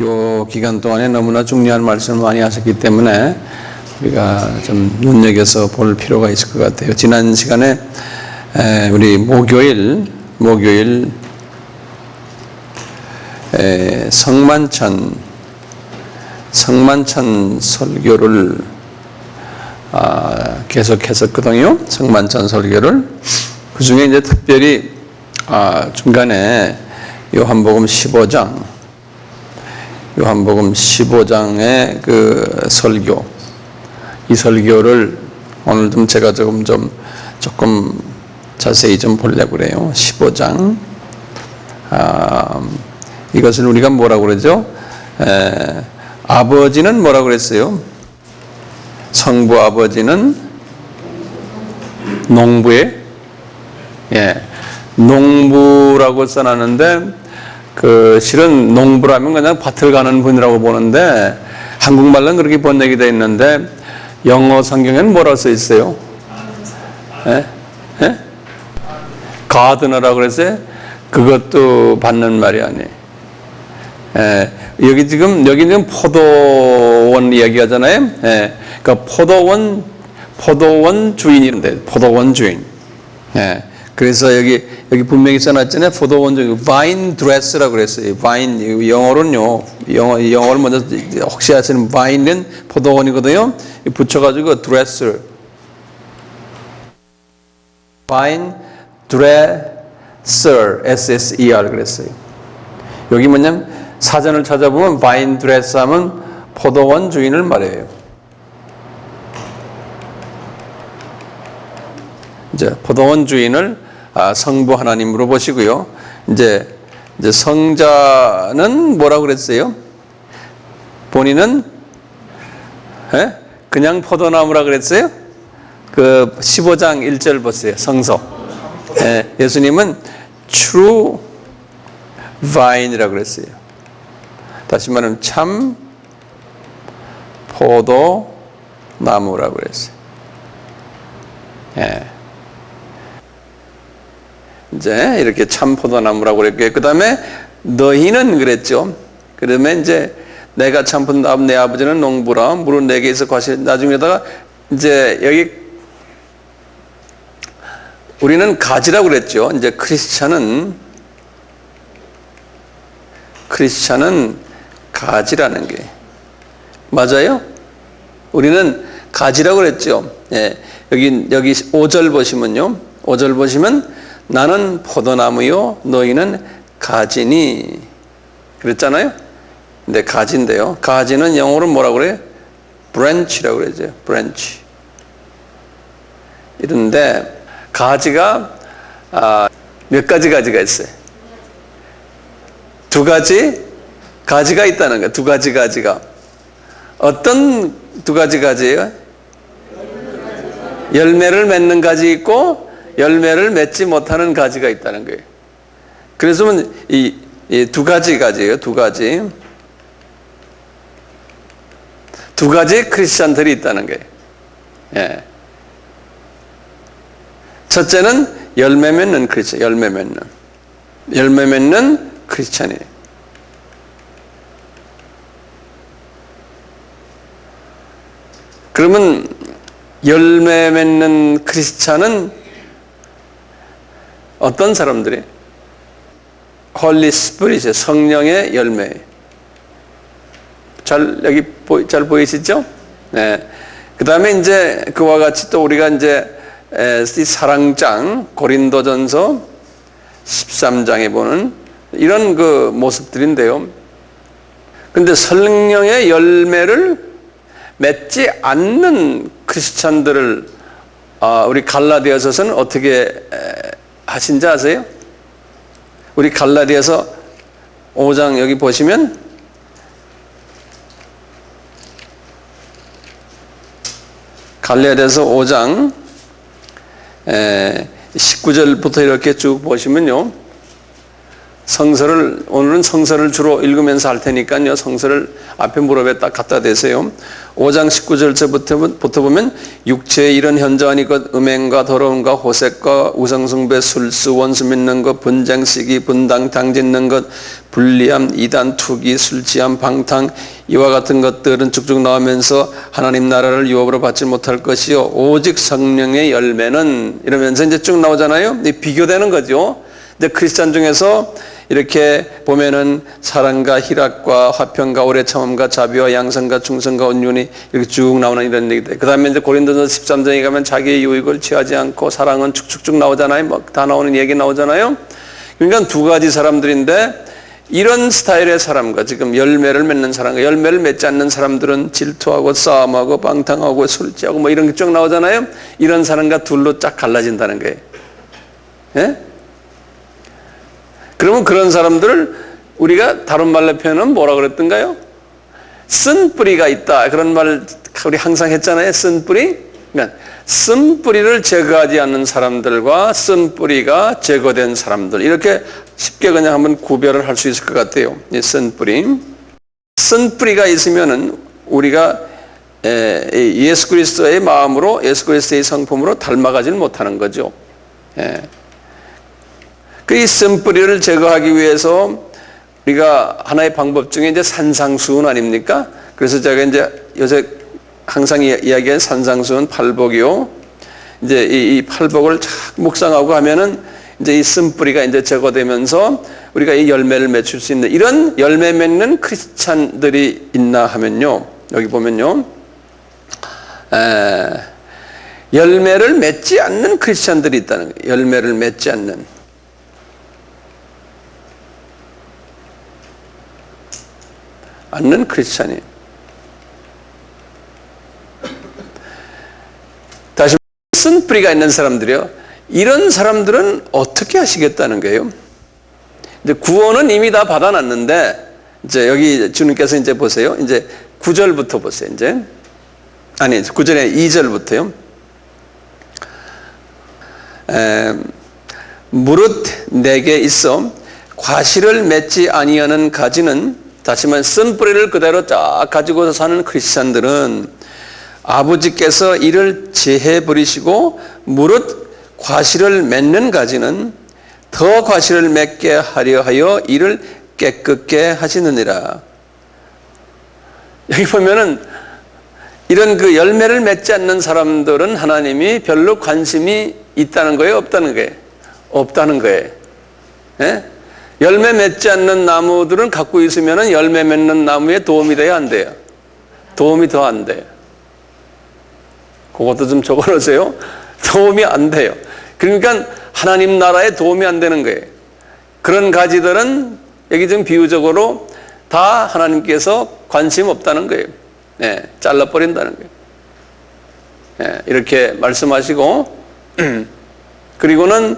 요 기간 동안에 너무나 중요한 말씀을 많이 하셨기 때문에 우리가 좀 눈여겨서 볼 필요가 있을 것 같아요. 지난 시간에 우리 목요일 성만찬 설교를 계속했었거든요. 성만찬 설교를. 그 중에 이제 특별히 중간에 요한복음 15장의 그 설교, 이 설교를 오늘 좀 제가 조금 자세히 좀 보려고 그래요. 15장. 이것을 우리가 뭐라고 그러죠? 아버지는 뭐라고 그랬어요? 성부 아버지는 농부의 농부라고 써놨는데 실은 농부라면 그냥 밭을 가는 분이라고 보는데 한국말로는 그렇게 번역이 되어 있는데 영어 성경에는 뭐라고 써 있어요? 가드너라고 그랬어요? 그것도 받는 말이 아니에요. 여기 지금 포도원 이야기하잖아요. 그러니까 포도원 주인인데 포도원 주인. 그래서 여기 분명히 써놨잖아요. 포도원 주인, vine dresser라고 그랬어요. vine 영어로는요. 영어를 먼저 혹시 아시는 vine은 포도원이거든요. 붙여가지고 dresser, vine dresser, S-S-E-R 그랬어요. 여기 뭐냐면 사전을 찾아보면 vine dresser 하면 포도원 주인을 말해요. 이제 포도원 주인을 성부 하나님으로 보시고요. 이제 성자는 뭐라고 그랬어요? 본인은 그냥 포도나무라 그랬어요? 그 15장 1절 보세요. 성서. 예수님은 true vine이라고 그랬어요. 다시 말하면 참 포도나무라고 그랬어요. 이제 이렇게 참 포도나무라고 그랬고요. 그 다음에 너희는 그랬죠. 그러면 이제 내가 참 포도나무, 내 아버지는 농부라 물은 내게서 과실. 나중에다가 이제 여기 우리는 가지라고 그랬죠. 이제 크리스찬은 가지라는 게 맞아요. 우리는 가지라고 그랬죠. 여기 5절 보시면요. 5절 보시면 나는 포도나무요 너희는 가지니 그랬잖아요. 근데 가지인데요. 가지는 영어로 뭐라고 그래요? branch라고 그러죠. branch. 이런데 가지가 몇 가지 가지가 있어요? 두 가지 가지가 있다는 거예요. 두 가지 가지가. 어떤 두 가지 가지예요? 열매를 맺는 가지 있고 열매를 맺지 못하는 가지가 있다는 거예요. 그래서 이 두 가지 가지예요. 두 가지 크리스찬들이 있다는 거예요. 첫째는 열매 맺는 크리스찬, 열매 맺는 크리스찬이에요. 그러면 열매 맺는 크리스찬은 어떤 사람들이? 홀리 스피릿, 성령의 열매. 여기 잘 보이시죠? 그 다음에 이제 그와 같이 또 우리가 이제 이 사랑장, 고린도전서 13장에 보는 이런 그 모습들인데요. 근데 성령의 열매를 맺지 않는 크리스찬들을 우리 갈라디아서는 어떻게 하신지 아세요? 우리 갈라디아서 5장 여기 보시면 갈라디아서 5장 19절부터 이렇게 쭉 보시면요. 오늘은 성서를 주로 읽으면서 할 테니까요. 성서를 앞에 무릎에 딱 갖다 대세요. 5장 19절부터 보면 육체의 이런 현저하니 것 음행과 더러움과 호색과 우상숭배 술수 원수 믿는 것 분쟁 시기 분당 당짓는 것 불리함 이단 투기 술 취함 방탕 이와 같은 것들은 쭉쭉 나오면서 하나님 나라를 유업으로 받지 못할 것이요 오직 성령의 열매는 이러면서 이제 쭉 나오잖아요. 비교되는 거죠. 근데 크리스찬 중에서 이렇게 보면은 사랑과 희락과 화평과 오래 참음과 자비와 양선과 충성과 온유니 이렇게 쭉 나오는 이런 얘기들. 그 다음에 이제 고린도전서 13장에 가면 자기의 유익을 취하지 않고 사랑은 쭉쭉쭉 나오잖아요. 막 다 나오는 얘기 나오잖아요. 그러니까 두 가지 사람들인데 이런 스타일의 사람과 지금 열매를 맺는 사람과 열매를 맺지 않는 사람들은 질투하고 싸움하고 방탕하고 술 취하고 뭐 이런 게 쭉 나오잖아요. 이런 사람과 둘로 쫙 갈라진다는 거예요. 예? 그러면 그런 사람들을 우리가 다른 말로 표현하면 뭐라 그랬던가요? 쓴뿌리가 있다. 그런 말 우리 항상 했잖아요. 쓴뿌리. 그러니까 쓴뿌리를 제거하지 않는 사람들과 쓴뿌리가 제거된 사람들. 이렇게 쉽게 그냥 한번 구별을 할 수 있을 것 같아요. 이 쓴뿌리. 쓴뿌리가 있으면은 우리가 예수 그리스도의 마음으로 예수 그리스도의 성품으로 닮아가지는 못하는 거죠. 그 쓴뿌리를 제거하기 위해서 우리가 하나의 방법 중에 이제 산상수훈 아닙니까? 그래서 제가 이제 요새 항상 이야기한 산상수훈 팔복이요. 이제 이 팔복을 묵상하고 하면은 이제 이 쓴뿌리가 이제 제거되면서 우리가 이 열매를 맺을 수 있는 이런 열매 맺는 크리스찬들이 있나 하면요. 여기 보면요. 열매를 맺지 않는 크리스찬들이 있다는 거예요. 열매를 맺지 않는. 크리스찬이. 다시 쓴뿌리가 있는 사람들이요. 이런 사람들은 어떻게 하시겠다는 거예요? 이제 구원은 이미 다 받아놨는데 이제 여기 주님께서 이제 보세요. 이제 9절부터 보세요. 이제 아니 9절에 2절부터요. 무릇 내게 있어 과실을 맺지 아니하는 가지는 다시 말해 쓴뿌리를 그대로 쫙 가지고 사는 크리스찬들은 아버지께서 이를 제해 버리시고 무릇 과실을 맺는 가지는 더 과실을 맺게 하려 하여 이를 깨끗게 하시느니라. 여기 보면은 이런 그 열매를 맺지 않는 사람들은 하나님이 별로 관심이 있다는 거예요, 없다는 거예요? 없다는 거예요. 예? 열매 맺지 않는 나무들은 갖고 있으면 열매 맺는 나무에 도움이 돼야 안 돼요? 도움이 더 안 돼요. 그것도 좀 적어놓으세요. 도움이 안 돼요. 그러니까 하나님 나라에 도움이 안 되는 거예요. 그런 가지들은 여기 좀 비유적으로 다 하나님께서 관심 없다는 거예요. 예, 잘라버린다는 거예요. 예, 이렇게 말씀하시고 그리고는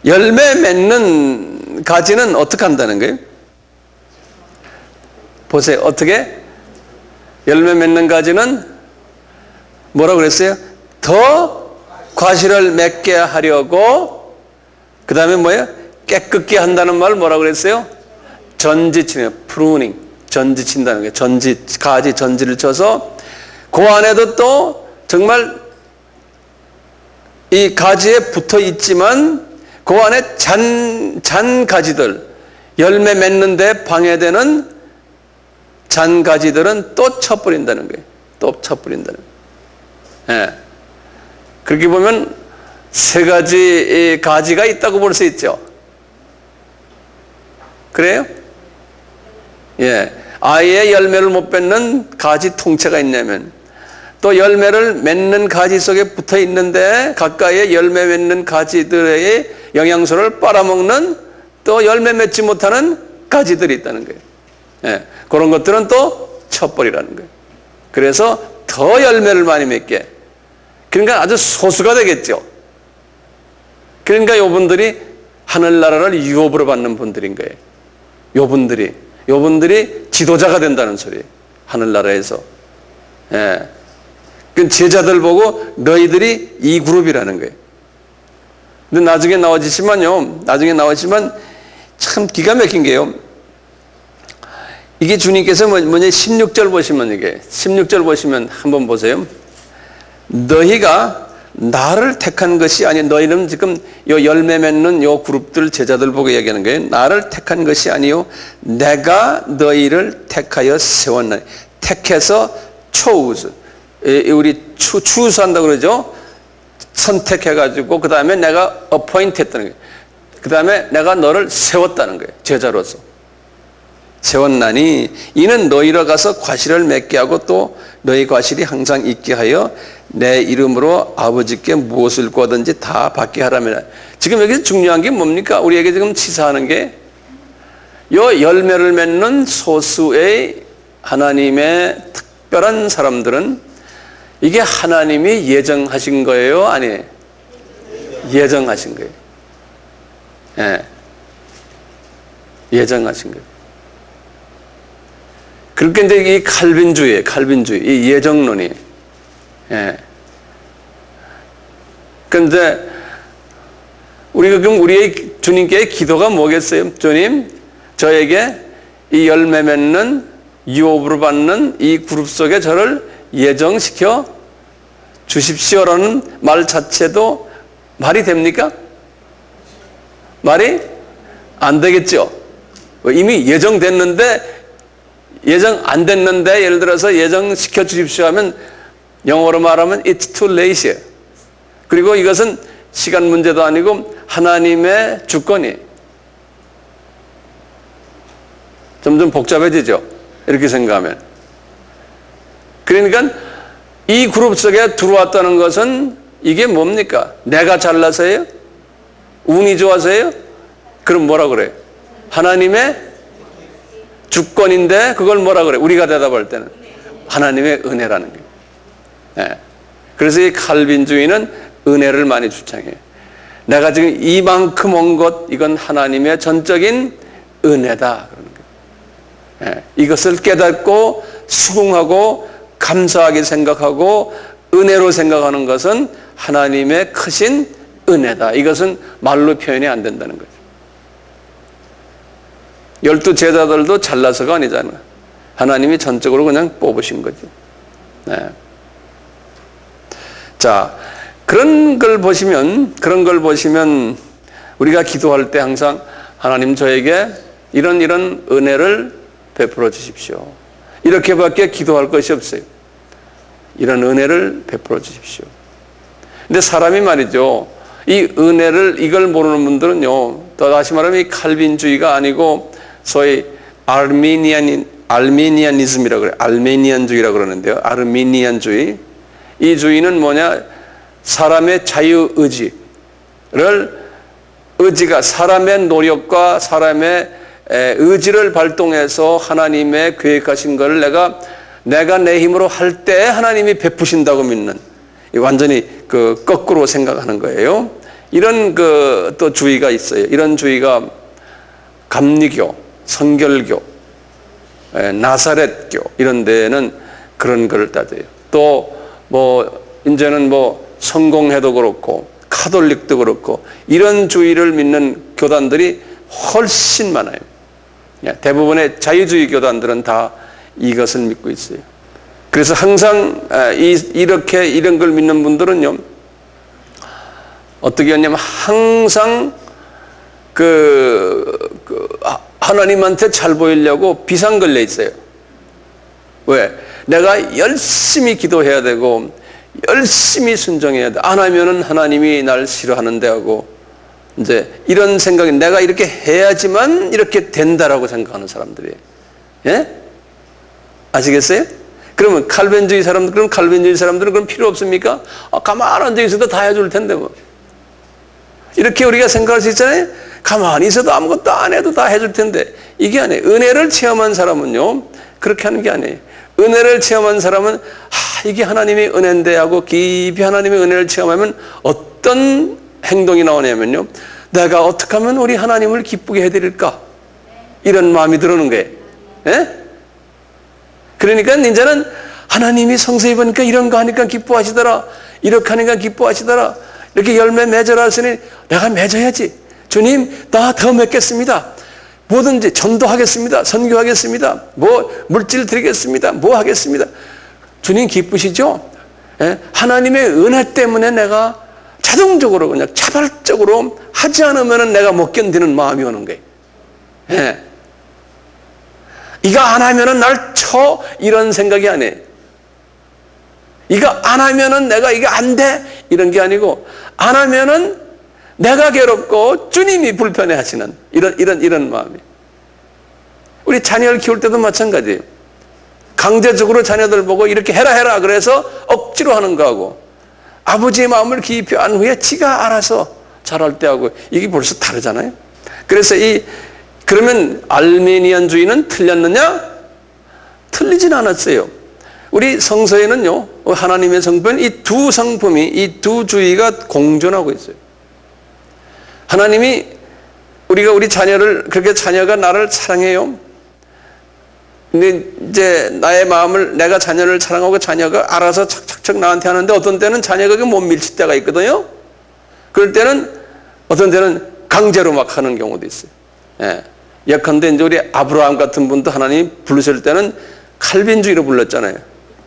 열매 맺는 가지는 어떻게 한다는 거예요? 보세요. 어떻게? 열매 맺는 가지는 뭐라고 그랬어요? 더 과실을 맺게 하려고 그 다음에 뭐예요? 깨끗게 한다는 말 뭐라고 그랬어요? 전지치네요. 프루닝. 전지친다는 거예요. 가지 전지를 쳐서 그 안에도 또 정말 이 가지에 붙어 있지만 그 안에 잔 가지들, 열매 맺는데 방해되는 잔 가지들은 또 쳐버린다는 거예요. 또 쳐버린다는 거예요. 예. 그렇게 보면 세 가지 가지가 있다고 볼 수 있죠. 그래요? 예. 아예 열매를 못 맺는 가지 통째가 있냐면 또 열매를 맺는 가지 속에 붙어 있는데 가까이에 열매 맺는 가지들의 영양소를 빨아먹는 또 열매 맺지 못하는 가지들이 있다는 거예요. 예. 그런 것들은 또 쳐버리라는 거예요. 그래서 더 열매를 많이 맺게. 그러니까 아주 소수가 되겠죠. 그러니까 요분들이 하늘나라를 유업으로 받는 분들인 거예요. 요분들이 지도자가 된다는 소리예요. 하늘나라에서. 예. 그 제자들 보고 너희들이 이 그룹이라는 거예요. 근데 나중에 나와지지만 참 기가 막힌 게요. 이게 주님께서 뭐냐 16절 보시면 이게 16절 보시면 한번 보세요. 너희가 나를 택한 것이 아니 너희는 지금 요 열매 맺는 요 그룹들 제자들 보고 얘기하는 거예요. 나를 택한 것이 아니요 내가 너희를 택하여 세웠나니 택해서 choose 우리 추수한다고 그러죠. 선택해가지고 그 다음에 내가 appoint 했다는 거예요. 그 다음에 내가 너를 세웠다는 거예요. 제자로서 세웠나니 이는 너희로 가서 과실을 맺게 하고 또 너희 과실이 항상 있게 하여 내 이름으로 아버지께 무엇을 구하든지 다 받게 하라면. 지금 여기서 중요한 게 뭡니까? 우리에게 지금 치사하는 게 요 열매를 맺는 소수의 하나님의 특별한 사람들은 이게 하나님이 예정하신 거예요? 아니에요? 예정하신 거예요. 예. 예정하신 거예요. 그렇게 이제 이 칼빈주의, 이 예정론이. 예. 그런데 우리가 그럼 우리의 주님께 기도가 뭐겠어요? 주님, 저에게 이 열매 맺는 유업으로 받는 이 그룹 속에 저를 예정시켜 주십시오라는 말 자체도 말이 됩니까? 말이 안 되겠죠. 이미 예정됐는데 예정 안 됐는데 예를 들어서 예정시켜 주십시오 하면 영어로 말하면 it's too late. 그리고 이것은 시간 문제도 아니고 하나님의 주권이 점점 복잡해지죠. 이렇게 생각하면. 그러니까 이 그룹 속에 들어왔다는 것은 이게 뭡니까? 내가 잘나서예요? 운이 좋아서예요? 그럼 뭐라 그래요? 하나님의 주권인데 그걸 뭐라 그래? 우리가 대답할 때는 하나님의 은혜라는 거예요. 네. 그래서 이 칼빈주의는 은혜를 많이 주창해요. 내가 지금 이만큼 온 것 이건 하나님의 전적인 은혜다 그러는 거예요. 네. 이것을 깨닫고 수긍하고 감사하게 생각하고 은혜로 생각하는 것은 하나님의 크신 은혜다. 이것은 말로 표현이 안 된다는 거죠. 12 제자들도 잘나서가 아니잖아요. 하나님이 전적으로 그냥 뽑으신 거죠. 네. 자, 그런 걸 보시면 우리가 기도할 때 항상 하나님 저에게 이런 은혜를 베풀어 주십시오. 이렇게밖에 기도할 것이 없어요. 이런 은혜를 베풀어 주십시오. 근데 사람이 말이죠. 이 은혜를 이걸 모르는 분들은요. 또 다시 말하면 이 칼빈주의가 아니고 소위 알메니안이즘이라고 그래요. 알메니안주의라고 그러는데요. 아르미니안주의. 이 주의는 뭐냐? 사람의 자유의지가 사람의 노력과 사람의 의지를 발동해서 하나님의 계획하신 것을 내가 내 힘으로 할 때 하나님이 베푸신다고 믿는 완전히 그 거꾸로 생각하는 거예요. 이런 또 주의가 있어요. 이런 주의가 감리교, 성결교, 나사렛교 이런 데는 그런 걸 따져요. 또 이제는 성공회도 그렇고 카톨릭도 그렇고 이런 주의를 믿는 교단들이 훨씬 많아요. 대부분의 자유주의 교단들은 다 이것을 믿고 있어요. 그래서 항상 이런 걸 믿는 분들은요, 어떻게 하냐면 항상 하나님한테 잘 보이려고 비상 걸려 있어요. 왜? 내가 열심히 기도해야 되고 열심히 순종해야 돼. 안 하면은 하나님이 날 싫어하는데 하고 이제 이런 생각이 내가 이렇게 해야지만 이렇게 된다라고 생각하는 사람들이에요. 예? 아시겠어요? 그러면 칼빈주의 사람들은 그럼 필요 없습니까? 가만히 앉아 있어도 다 해줄 텐데 뭐. 이렇게 우리가 생각할 수 있잖아요. 가만히 있어도 아무것도 안 해도 다 해줄 텐데 이게 아니에요. 은혜를 체험한 사람은요 그렇게 하는 게 아니에요. 은혜를 체험한 사람은 이게 하나님의 은혜인데 하고 깊이 하나님의 은혜를 체험하면 어떤 행동이 나오냐면요, 내가 어떻게 하면 우리 하나님을 기쁘게 해드릴까 이런 마음이 들어오는 거예요. 예? 그러니까 이제는 하나님이 성서 입으니까 이런 거 하니까 기뻐하시더라, 이렇게 하니까 기뻐하시더라, 이렇게 열매 맺어라 하시니 내가 맺어야지. 주님 나 더 맺겠습니다. 뭐든지 전도하겠습니다. 선교하겠습니다. 뭐 물질 드리겠습니다. 뭐 하겠습니다. 주님 기쁘시죠? 예? 하나님의 은혜 때문에 내가 자동적으로 그냥 자발적으로 하지 않으면 내가 못 견디는 마음이 오는 거예요. 예. 이거 안 하면은 날 쳐 이런 생각이 아니에요. 이거 안 하면은 내가 이게 안 돼 이런 게 아니고 안 하면은 내가 괴롭고 주님이 불편해 하시는 이런 마음이. 우리 자녀를 키울 때도 마찬가지예요. 강제적으로 자녀들 보고 이렇게 해라 그래서 억지로 하는 거하고 아버지의 마음을 깊이 안 후에 지가 알아서 잘할 때하고 이게 벌써 다르잖아요. 그래서 그러면 알메니안주의는 틀렸느냐? 틀리진 않았어요. 우리 성서에는요, 하나님의 성품, 이 두 성품이, 이 두 주의가 공존하고 있어요. 하나님이 우리 자녀를, 그렇게 자녀가 나를 사랑해요. 근데 이제 나의 마음을, 내가 자녀를 사랑하고 자녀가 알아서 착착착 나한테 하는데 어떤 때는 자녀가 못 밀칠 때가 있거든요. 그럴 때는 어떤 때는 강제로 막 하는 경우도 있어요. 예. 예컨대 이제 우리 아브라함 같은 분도 하나님 부르실 때는 칼빈주의로 불렀잖아요.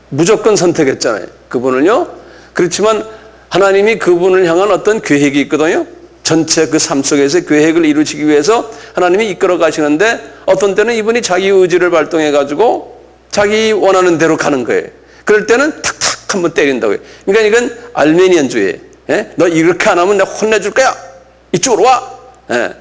무조건 선택했잖아요. 그분을요. 그렇지만 하나님이 그분을 향한 어떤 계획이 있거든요. 전체 그 삶 속에서 계획을 이루시기 위해서 하나님이 이끌어 가시는데 어떤 때는 이분이 자기 의지를 발동해 가지고 자기 원하는 대로 가는 거예요. 그럴 때는 탁탁 한번 때린다고요. 그러니까 이건 알메니안주의예요. 예? 너 이렇게 안 하면 내가 혼내줄 거야. 이쪽으로 와. 예.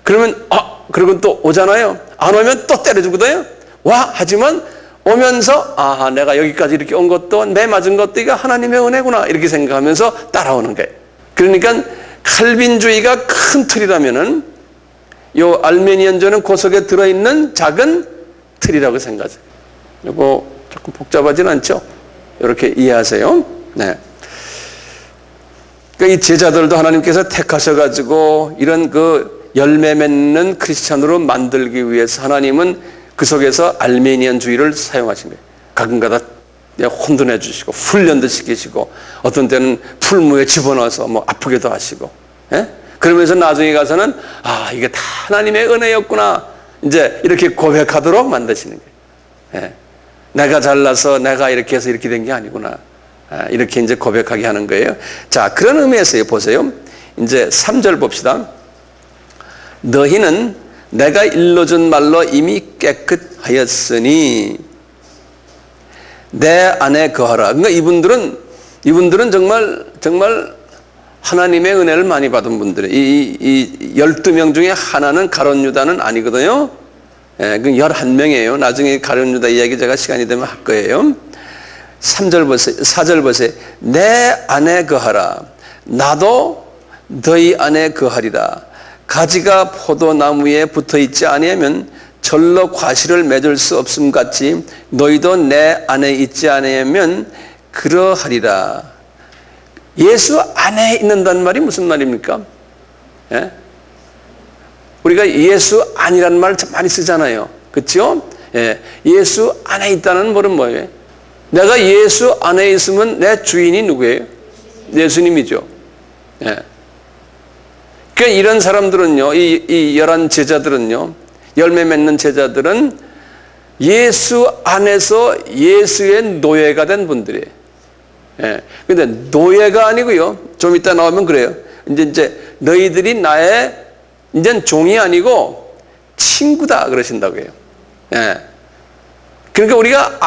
그러면 그러고 또 오잖아요. 안 오면 또 때려주거든요. 와 하지만 오면서 내가 여기까지 이렇게 온 것도 내 맞은 것도 이거 하나님의 은혜구나 이렇게 생각하면서 따라오는 거예요. 그러니까 칼빈주의가 큰 틀이라면은 요 알메니안주는 그 속에 들어있는 작은 틀이라고 생각하세요. 이거 조금 복잡하진 않죠? 이렇게 이해하세요. 네. 그러니까 이 제자들도 하나님께서 택하셔가지고 이런 그 열매 맺는 크리스찬으로 만들기 위해서 하나님은 그 속에서 알메니안주의를 사용하신 거예요. 가끔가다 혼돈해 주시고 훈련도 시키시고 어떤 때는 풀무에 집어넣어서 뭐 아프게도 하시고 예? 그러면서 나중에 가서는 이게 다 하나님의 은혜였구나 이제 이렇게 고백하도록 만드시는 거예요. 예? 내가 잘나서 내가 이렇게 해서 이렇게 된 게 아니구나 이렇게 이제 고백하게 하는 거예요. 자, 그런 의미에서 보세요. 이제 3절 봅시다. 너희는 내가 일러준 말로 이미 깨끗하였으니 내 안에 거하라. 그러니까 이분들은 정말 하나님의 은혜를 많이 받은 분들이에요. 이 12명 중에 하나는 가룟 유다는 아니거든요. 예, 그 11명이에요. 나중에 가룟 유다 이야기 제가 시간이 되면 할 거예요. 3절 보세요. 4절 보세요. 내 안에 거하라. 나도 너희 안에 거하리라. 가지가 포도나무에 붙어있지 아니하면 절로 과실을 맺을 수 없음 같이 너희도 내 안에 있지 아니하면 그러하리라. 예수 안에 있는다는 말이 무슨 말입니까? 예? 우리가 예수 안이라는 말 많이 쓰잖아요. 그렇죠? 예. 예수 안에 있다는 말은 뭐예요? 내가 예수 안에 있으면 내 주인이 누구예요? 예수님이죠. 예. 그러니까 이런 사람들은요, 이 11 제자들은요, 열매 맺는 제자들은 예수 안에서 예수의 노예가 된 분들이에요. 예. 근데 노예가 아니고요, 좀 이따 나오면 그래요. 이제 너희들이 나의 이제 종이 아니고 친구다 그러신다고요. 예. 그러니까 우리가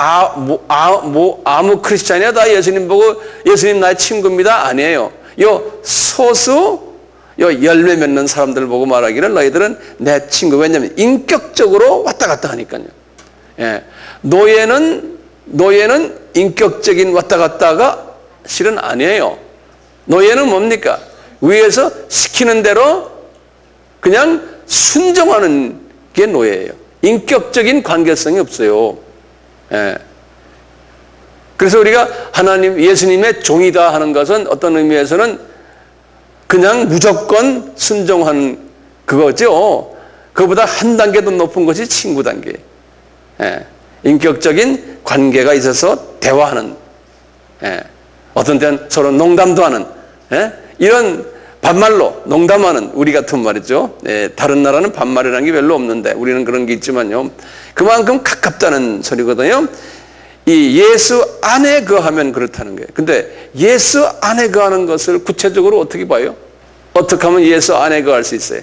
아무 크리스찬이야 다 예수님 보고 예수님 나의 친구입니다 아니에요. 요 소수 열매 맺는 사람들 보고 말하기를 너희들은 내 친구. 왜냐하면 인격적으로 왔다 갔다 하니까요. 예. 노예는 인격적인 왔다 갔다가 실은 아니에요. 노예는 뭡니까? 위에서 시키는 대로 그냥 순종하는 게 노예예요. 인격적인 관계성이 없어요. 예. 그래서 우리가 예수님의 종이다 하는 것은 어떤 의미에서는 그냥 무조건 순종하는 그거죠. 그보다 한 단계 더 높은 것이 친구 단계. 예. 인격적인 관계가 있어서 대화하는, 예. 어떤 때는 서로 농담도 하는, 예. 이런 반말로 농담하는 우리 같은 말이죠. 다른 나라는 반말이라는 게 별로 없는데 우리는 그런 게 있지만요. 그만큼 가깝다는 소리거든요. 이 예수 안에 거하면 그렇다는 거예요. 근데 예수 안에 거하는 것을 구체적으로 어떻게 봐요? 어떻게 하면 예수 안에 거할 수 있어요?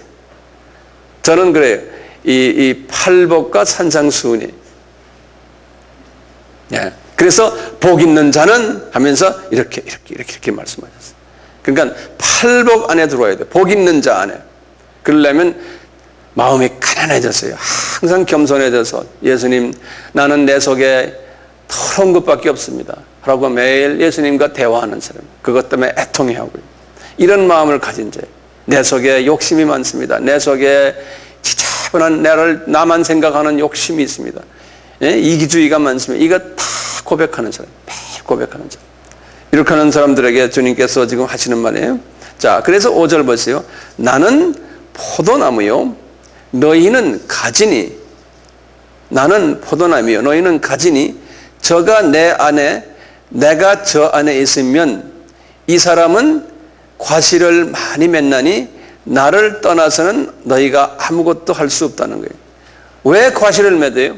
저는 그래요. 이 팔복과 산상수훈이. 예. 그래서 복 있는 자는 하면서 이렇게 말씀하셨어요. 그러니까 팔복 안에 들어와야 돼. 복 있는 자 안에. 그러려면 마음이 가난해졌어요. 항상 겸손해져서 예수님, 나는 내 속에 더러운 것밖에 없습니다 라고 매일 예수님과 대화하는 사람, 그것 때문에 애통해하고요. 이런 마음을 가진 자, 내 속에 욕심이 많습니다. 내 속에 지저분한 나만 생각하는 욕심이 있습니다. 예? 이기주의가 많습니다. 이거 다 고백하는 사람, 매일 고백하는 사람. 이렇게 하는 사람들에게 주님께서 지금 하시는 말이에요. 자, 그래서 5절 보세요. 나는 포도나무요, 너희는 가지니. 나는 포도나무요, 너희는 가지니. 저가 내 안에, 내가 저 안에 있으면 이 사람은 과실을 많이 맺나니 나를 떠나서는 너희가 아무것도 할 수 없다는 거예요. 왜 과실을 맺어요?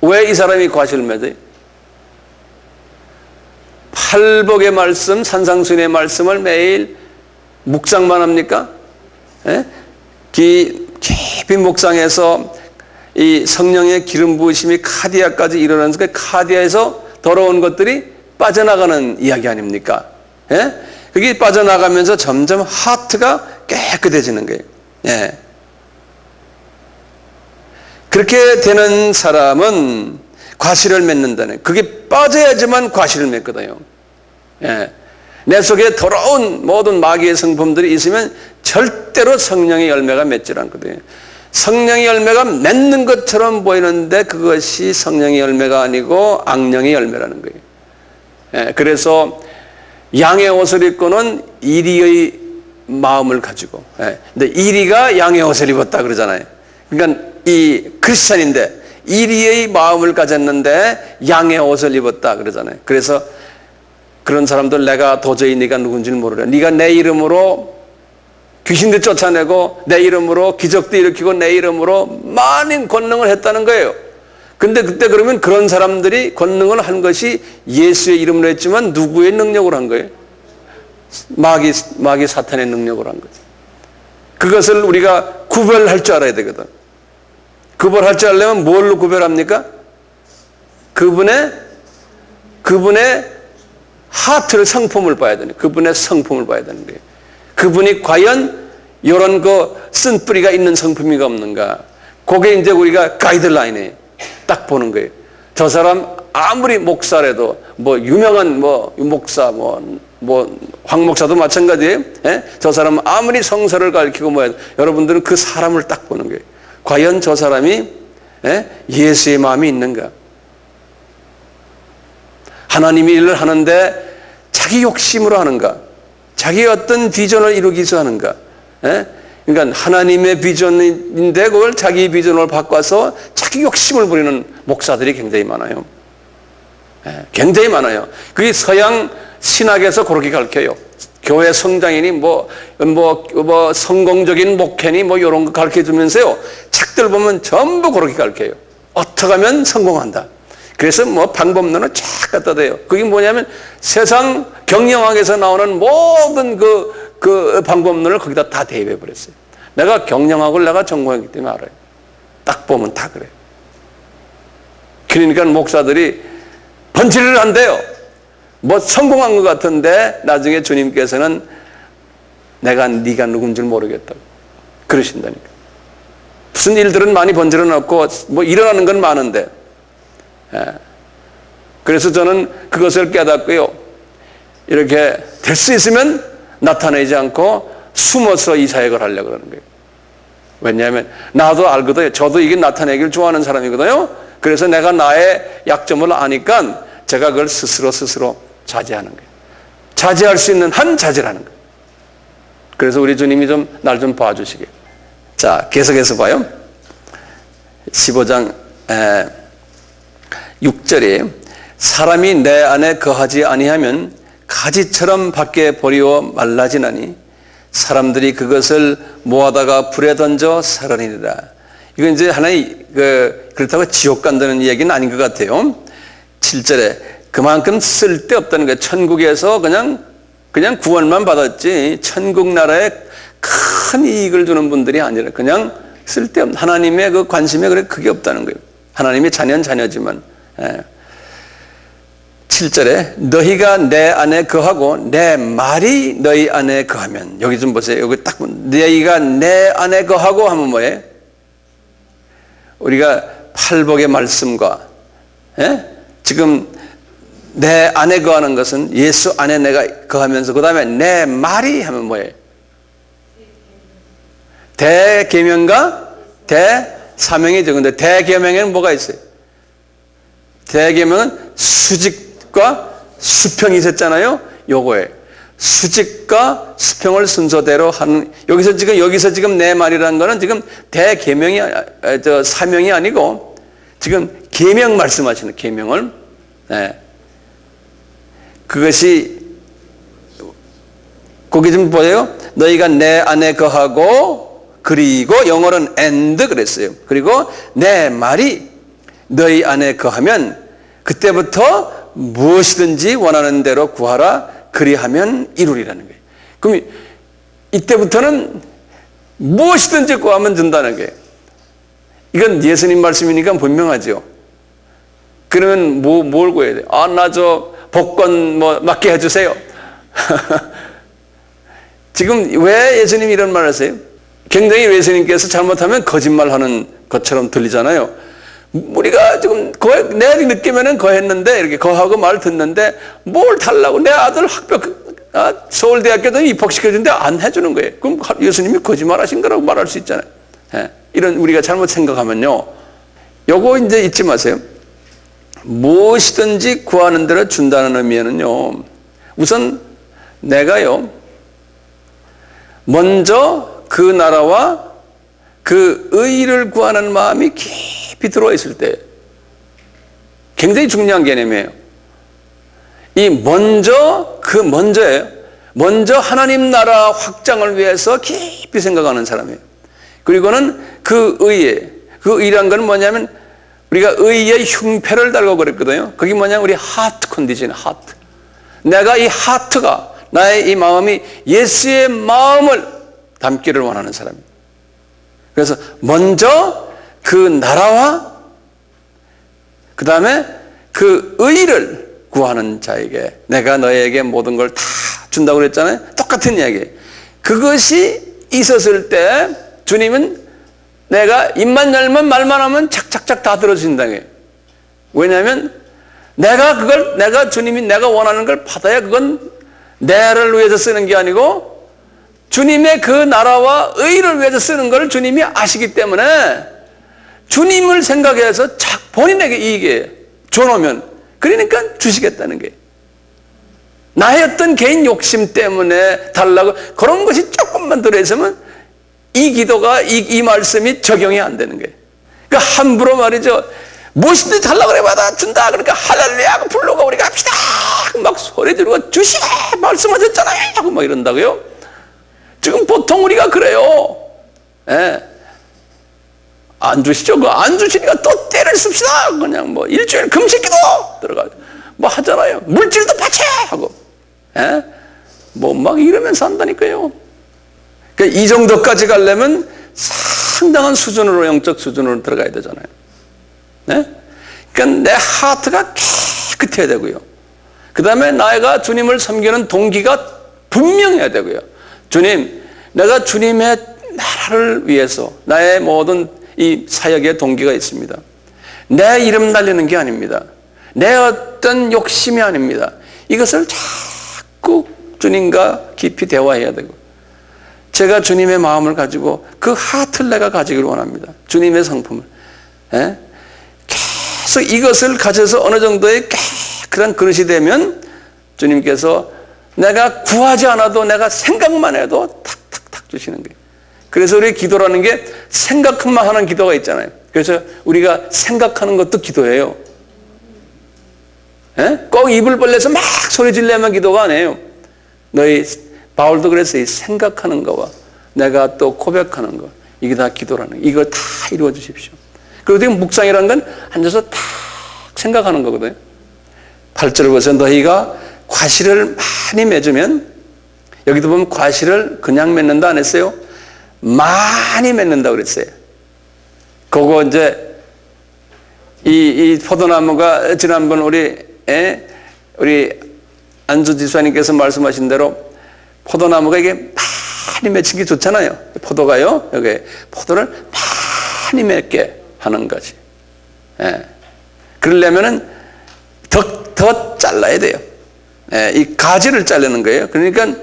왜 이 사람이 과실을 맺어요? 팔복의 말씀, 산상수훈의 말씀을 매일 묵상만 합니까? 예? 깊이 묵상해서 이 성령의 기름 부으심이 카디아까지 일어나서 그 카디아에서 더러운 것들이 빠져나가는 이야기 아닙니까? 예? 그게 빠져나가면서 점점 하트가 깨끗해지는 거예요. 예. 그렇게 되는 사람은 과실을 맺는다네. 그게 빠져야지만 과실을 맺거든요. 예. 내 속에 더러운 모든 마귀의 성품들이 있으면 절대로 성령의 열매가 맺질 않거든요. 성령의 열매가 맺는 것처럼 보이는데 그것이 성령의 열매가 아니고 악령의 열매라는 거예요. 예. 그래서 양의 옷을 입고는 이리의 마음을 가지고, 예. 근데 이리가 양의 옷을 입었다 그러잖아요. 그러니까 이 크리스찬인데 이리의 마음을 가졌는데 양의 옷을 입었다 그러잖아요. 그래서 그런 사람들, 내가 도저히 네가 누군지는 모르래. 네가 내 이름으로 귀신들 쫓아내고 내 이름으로 기적도 일으키고 내 이름으로 많은 권능을 했다는 거예요. 근데 그때 그러면 그런 사람들이 권능을 한 것이 예수의 이름으로 했지만 누구의 능력으로 한 거예요? 마귀 사탄의 능력으로 한 거죠. 그것을 우리가 구별할 줄 알아야 되거든. 구별할 줄 알려면 뭘로 구별합니까? 그분의 하트를, 성품을 봐야 되는, 그분의 성품을 봐야 되는 거예요. 그분이 과연 이런 쓴 뿌리가 있는 성품이가 없는가? 그게 이제 우리가 가이드라인에 딱 보는 거예요. 저 사람 아무리 목사라도, 유명한 목사, 황 목사도 마찬가지예요. 예? 저 사람 아무리 성서를 가르치고 여러분들은 그 사람을 딱 보는 거예요. 과연 저 사람이 예수의 마음이 있는가? 하나님이 일을 하는데 자기 욕심으로 하는가? 자기 어떤 비전을 이루기 위해서 하는가? 그러니까 하나님의 비전인데 그걸 자기 비전으로 바꿔서 자기 욕심을 부리는 목사들이 굉장히 많아요. 굉장히 많아요. 그게 서양 신학에서 그렇게 가르쳐요. 교회 성장이니 성공적인 목회니 이런 거 가르쳐 주면서요. 책들 보면 전부 그렇게 가르쳐요. 어떻게 하면 성공한다. 그래서 방법론을 쫙 갖다 대요. 그게 뭐냐면 세상 경영학에서 나오는 모든 그 방법론을 거기다 다 대입해 버렸어요. 내가 경영학을 내가 전공했기 때문에 알아요. 딱 보면 다 그래요. 그러니까 목사들이 번지를 한대요. 성공한 것 같은데 나중에 주님께서는 내가 네가 누군지 모르겠다고 그러신다니까. 무슨 일들은 많이 번지러 놓고 일어나는 건 많은데, 그래서 저는 그것을 깨닫고요, 이렇게 될 수 있으면 나타내지 않고 숨어서 이 사역을 하려고 그러는 거예요. 왜냐하면 나도 알거든요. 저도 이게 나타내기를 좋아하는 사람이거든요. 그래서 내가 나의 약점을 아니까 제가 그걸 스스로 자제하는 거예요. 자제할 수 있는 한 자제라는 거예요. 그래서 우리 주님이 날 좀 봐주시게. 자, 계속해서 봐요. 15장 6절에 사람이 내 안에 거하지 아니하면 가지처럼 밖에 버리워 말라지나니 사람들이 그것을 모아다가 불에 던져 살으리라. 이건 이제 하나의 그렇다고 지옥 간다는 얘기는 아닌 것 같아요. 7절에 그만큼 쓸데없다는 거예요. 천국에서 그냥 구원만 받았지 천국 나라에 큰 이익을 주는 분들이 아니라 그냥 쓸데없는 하나님의 그 관심에 그게 없다는 거예요. 하나님의 자녀는 자녀지만. 7절에 너희가 내 안에 거하고 내 말이 너희 안에 거하면, 여기 좀 보세요. 여기 딱 너희가 내 안에 거하고 하면 뭐예요? 우리가 팔복의 말씀과 지금 내 안에 거하는 것은 예수 안에 내가 거하면서 그 다음에 내 말이 하면 뭐예요? 대계명과 대사명이죠. 근데 대계명에는 뭐가 있어요? 대계명은 수직과 수평이 있었잖아요. 요거에 수직과 수평을 순서대로 하는, 여기서 지금 내 말이라는 거는 지금 대계명이 사명이 아니고 지금 계명 말씀하시는 계명을. 그것이 거기 좀 보여요. 너희가 내 안에 거하고, 그리고 영어로는 and 그랬어요. 그리고 내 말이 너희 안에 거하면 그때부터 무엇이든지 원하는 대로 구하라. 그리하면 이루리라는 거예요. 그럼 이때부터는 무엇이든지 구하면 준다는 거예요. 이건 예수님 말씀이니까 분명하죠. 그러면 뭘 구해야 돼요? 나 저 복권 맞게 해주세요. 지금 왜 예수님이 이런 말을 하세요? 굉장히 예수님께서 잘못하면 거짓말하는 것처럼 들리잖아요. 우리가 지금 내 느낌에는 거했는데, 이렇게 거하고 말 듣는데 뭘 달라고, 내 아들 서울대학교도 입학시켜주는데 안 해주는 거예요. 그럼 예수님이 거짓말하신 거라고 말할 수 있잖아요. 이런 우리가 잘못 생각하면요, 요거 이제 잊지 마세요. 무엇이든지 구하는 대로 준다는 의미에는요, 우선 내가요 먼저 그 나라와 그 의를 구하는 마음이 깊이 들어와 있을 때, 굉장히 중요한 개념이에요. 이 먼저예요. 먼저 하나님 나라 확장을 위해서 깊이 생각하는 사람이에요. 그리고는 그 의란 건 뭐냐면, 우리가 의의 흉패를 달고 그랬거든요. 그게 뭐냐면 우리 하트 컨디션, 하트. 내가 이 하트가, 나의 이 마음이 예수의 마음을 담기를 원하는 사람이에요. 그래서 먼저 그 나라와 그 다음에 그 의를 구하는 자에게 내가 너에게 모든 걸 다 준다고 그랬잖아요. 똑같은 이야기예요. 그것이 있었을 때 주님은 내가 입만 열면 말만 하면 착착착 다 들어주신다는 거예요. 왜냐하면 주님이 내가 원하는 걸 받아야 그건 내를 위해서 쓰는 게 아니고 주님의 그 나라와 의를 위해서 쓰는 걸 주님이 아시기 때문에 주님을 생각해서 본인에게 이익에 줘놓으면, 그러니까 주시겠다는 거예요. 나의 어떤 개인 욕심 때문에 달라고 그런 것이 조금만 들어있으면 이 기도가, 이 말씀이 적용이 안 되는 거예요. 그러니까 함부로 말이죠. 무엇이든지 달라고 그래 받아 준다. 그러니까 할렐루야 하고 부르고 우리가 합시다. 막 소리 지르고 주시라 말씀하셨잖아요. 하고 막 이런다고요. 지금 보통 우리가 그래요. 안 주시죠. 안 주시니까 또 때를 씁시다. 그냥 일주일 금식기도 들어가고 하잖아요. 물질도 바쳐 하고. 막 이러면서 한다니까요. 그러니까 이 정도까지 가려면 상당한 수준으로, 영적 수준으로 들어가야 되잖아요. 그러니까 내 하트가 깨끗해야 되고요. 그 다음에 내가 주님을 섬기는 동기가 분명해야 되고요. 주님, 내가 주님의 나라를 위해서 나의 모든 이 사역의 동기가 있습니다. 내 이름 날리는 게 아닙니다. 내 어떤 욕심이 아닙니다. 이것을 자꾸 주님과 깊이 대화해야 되고, 제가 주님의 마음을 가지고 그 하트를 내가 가지기를 원합니다. 주님의 성품을. 계속 이것을 가져서 어느 정도의 깨끗한 그릇이 되면 주님께서 내가 구하지 않아도 내가 생각만 해도 탁탁탁 주시는 거예요. 그래서 우리 기도라는 게 생각만 하는 기도가 있잖아요. 그래서 우리가 생각하는 것도 기도예요. 꼭 입을 벌려서 막 소리 지르려면 기도가 아니에요. 너희 바울도 그랬어요. 생각하는 거와 내가 또 고백하는 거, 이게 다 기도라는 거. 이거 다 이루어 주십시오. 그리고 지금 묵상이라는 건 앉아서 딱 생각하는 거거든요. 8절을 보세요. 너희가 과실을 많이 맺으면, 여기도 보면 과실을 그냥 맺는다 안 했어요? 많이 맺는다 그랬어요. 그거 이제 이 포도나무가 지난번 우리 안주 지수님께서 말씀하신 대로 포도나무가 이게 많이 맺힌 게 좋잖아요. 포도가요. 여기 포도를 많이 맺게 하는 거지. 예. 그러려면은 더 잘라야 돼요. 예. 이 가지를 자르는 거예요. 그러니까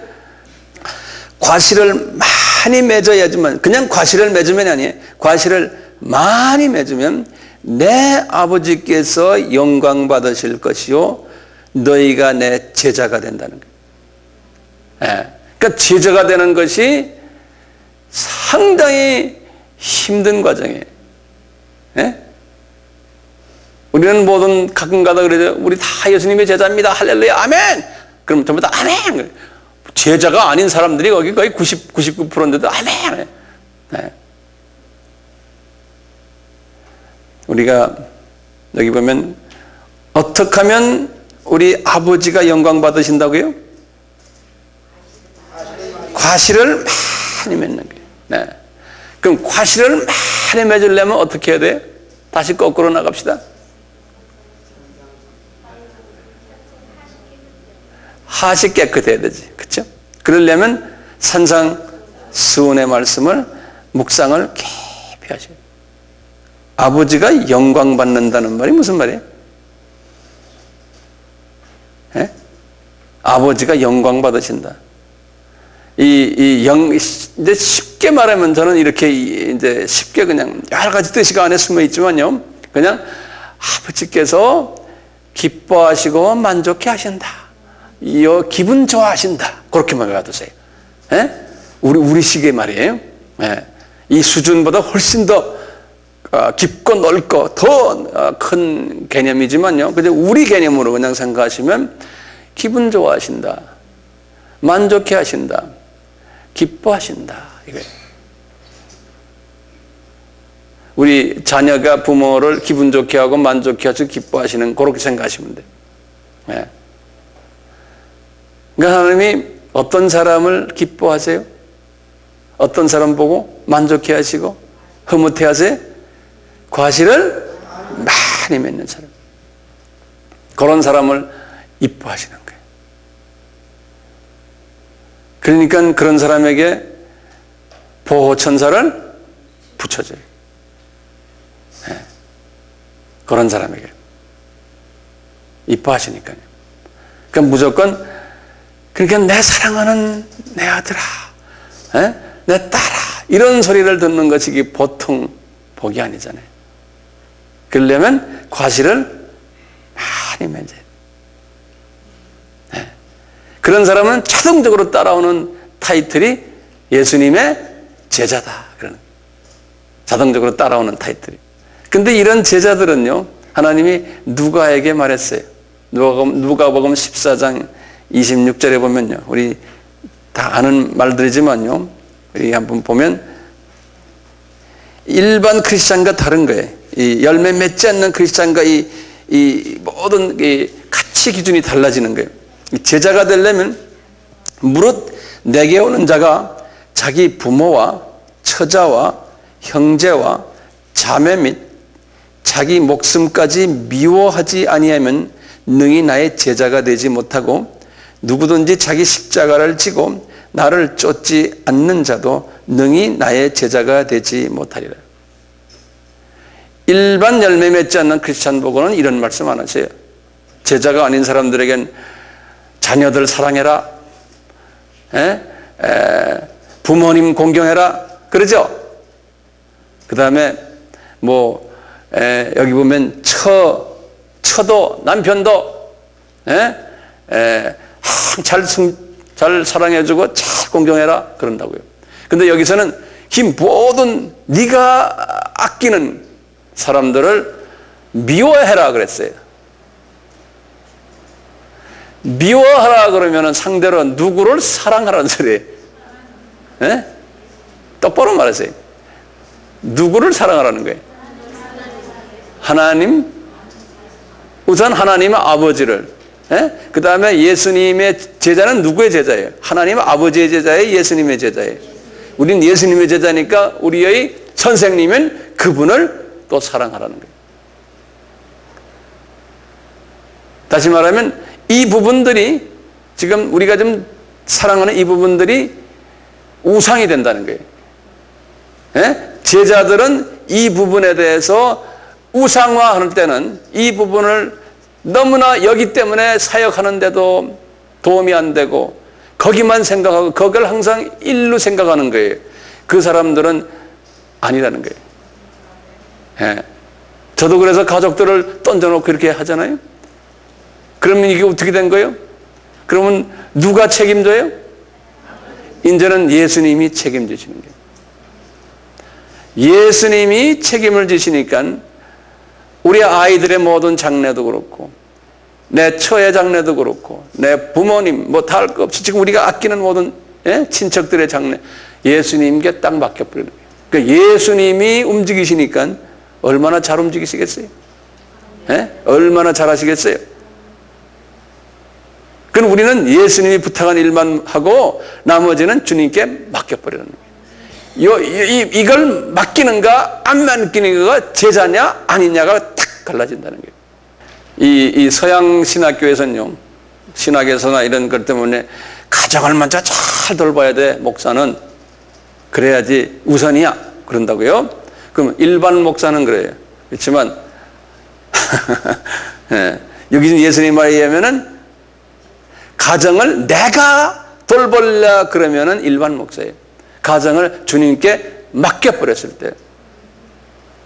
과실을 많이 맺어야지만, 그냥 과실을 맺으면 아니에요. 과실을 많이 맺으면 내 아버지께서 영광 받으실 것이요 너희가 내 제자가 된다는 거예요. 예. 그러니까 제자가 되는 것이 상당히 힘든 과정이에요. 예? 우리는 모든 가끔가다 그러죠. 우리 다 예수님의 제자입니다. 할렐루야 아멘. 그럼 전부 다 아멘. 제자가 아닌 사람들이 거기 거의 99%인데도 아멘. 네. 우리가 여기 보면 어떻게 하면 우리 아버지가 영광 받으신다고요? 과실을 많이 맺는 거예요. 네. 그럼 과실을 많이 맺으려면 어떻게 해야 돼요? 다시 거꾸로 나갑시다. 하시 깨끗해야 되지. 그렇죠? 그러려면 산상수훈의 말씀을 묵상을 깊이 하셔야 돼요. 아버지가 영광 받는다는 말이 무슨 말이에요? 예? 아버지가 영광 받으신다. 이제 쉽게 말하면 저는 이렇게 이제 쉽게 그냥 여러 가지 뜻이 그 안에 숨어 있지만요. 그냥 아버지께서 기뻐하시고 만족해 하신다. 기분 좋아하신다. 그렇게만 외워두세요. 예? 우리식의 말이에요. 예. 이 수준보다 훨씬 더 깊고 넓고 더 큰 개념이지만요. 근데 우리 개념으로 그냥 생각하시면 기분 좋아하신다. 만족해 하신다. 기뻐하신다. 이거예요. 우리 자녀가 부모를 기분 좋게 하고 만족해 하시고 기뻐하시는, 그렇게 생각하시면 돼요. 예. 그러니까 하나님이 어떤 사람을 기뻐하세요? 어떤 사람 보고 만족해 하시고 흐뭇해 하세요? 과실을 많이 맺는 사람. 그런 사람을 이뻐하시는 거예요. 그러니까 그런 사람에게 보호천사를 붙여줘요. 네. 그런 사람에게 이뻐하시니까요. 그러니까 무조건, 그러니까 내 사랑하는 내 아들아, 네? 내 딸아, 이런 소리를 듣는 것이 보통 복이 아니잖아요. 그러려면 과실을 많이 맺어야 돼요. 네. 그런 사람은 자동적으로 따라오는 타이틀이 예수님의 제자다. 그런 자동적으로 따라오는 타이틀이. 근데 이런 제자들은요, 하나님이 누가에게 말했어요. 누가복음 14장 26절에 보면요, 우리 다 아는 말들이지만요, 우리 한번 보면 일반 크리스찬과 다른 거예요. 이 열매 맺지 않는 크리스찬과 이 모든 이 가치 기준이 달라지는 거예요. 제자가 되려면 무릇 내게 오는 자가 자기 부모와 처자와 형제와 자매 및 자기 목숨까지 미워하지 아니하면 능히 나의 제자가 되지 못하고, 누구든지 자기 십자가를 지고 나를 쫓지 않는 자도 능히 나의 제자가 되지 못하리라. 일반 열매 맺지 않는 크리스찬 보고는 이런 말씀 안 하세요. 제자가 아닌 사람들에겐 자녀들 사랑해라, 부모님 공경해라, 그러죠? 그 다음에 여기 보면 처도 남편도 잘 사랑해주고 잘 공경해라, 그런다고요. 근데 여기서는 이 모든 네가 아끼는 사람들을 미워해라 그랬어요. 미워하라 그러면 상대로 누구를 사랑하라는 소리예요. 예? 똑바로 말하세요. 누구를 사랑하라는 거예요? 하나님, 우선 하나님의 아버지를. 예? 그 다음에 예수님의 제자는 누구의 제자예요? 하나님 아버지의 제자예요? 예수님의 제자예요? 우린 예수님의 제자니까 우리의 선생님은 그분을 또 사랑하라는 거예요. 다시 말하면 이 부분들이 지금 우리가 좀 사랑하는 이 부분들이 우상이 된다는 거예요. 예? 제자들은 이 부분에 대해서 우상화할 때는 이 부분을 너무나 여기 때문에 사역하는데도 도움이 안 되고 거기만 생각하고 거기를 항상 일로 생각하는 거예요. 그 사람들은 아니라는 거예요. 예. 저도 그래서 가족들을 던져놓고 이렇게 하잖아요. 그러면 이게 어떻게 된 거예요? 그러면 누가 책임져요? 이제는 예수님이 책임지시는 거예요. 예수님이 책임을 지시니까 우리 아이들의 모든 장래도 그렇고 내 처의 장래도 그렇고 내 부모님 뭐 다 할 거 없이 지금 우리가 아끼는 모든 친척들의 장래 예수님께 딱 맡겨버리는 거예요. 그러니까 예수님이 움직이시니까 얼마나 잘 움직이시겠어요? 얼마나 잘 하시겠어요? 그럼 우리는 예수님이 부탁한 일만 하고 나머지는 주님께 맡겨버리는 거예요. 이걸 맡기는가 안 맡기는가가 제자냐 아니냐가 딱 갈라진다는 거예요. 이 서양 신학교에서는요, 신학에서나 이런 것 때문에 가정을 먼저 잘 돌봐야 돼, 목사는. 그래야지 우선이야. 그런다고요? 그럼 일반 목사는 그래요. 그렇지만, 예, 여기 예수님 말에 의하면은 가정을 내가 돌보려 그러면은 일반 목사예요. 가정을 주님께 맡겨버렸을 때,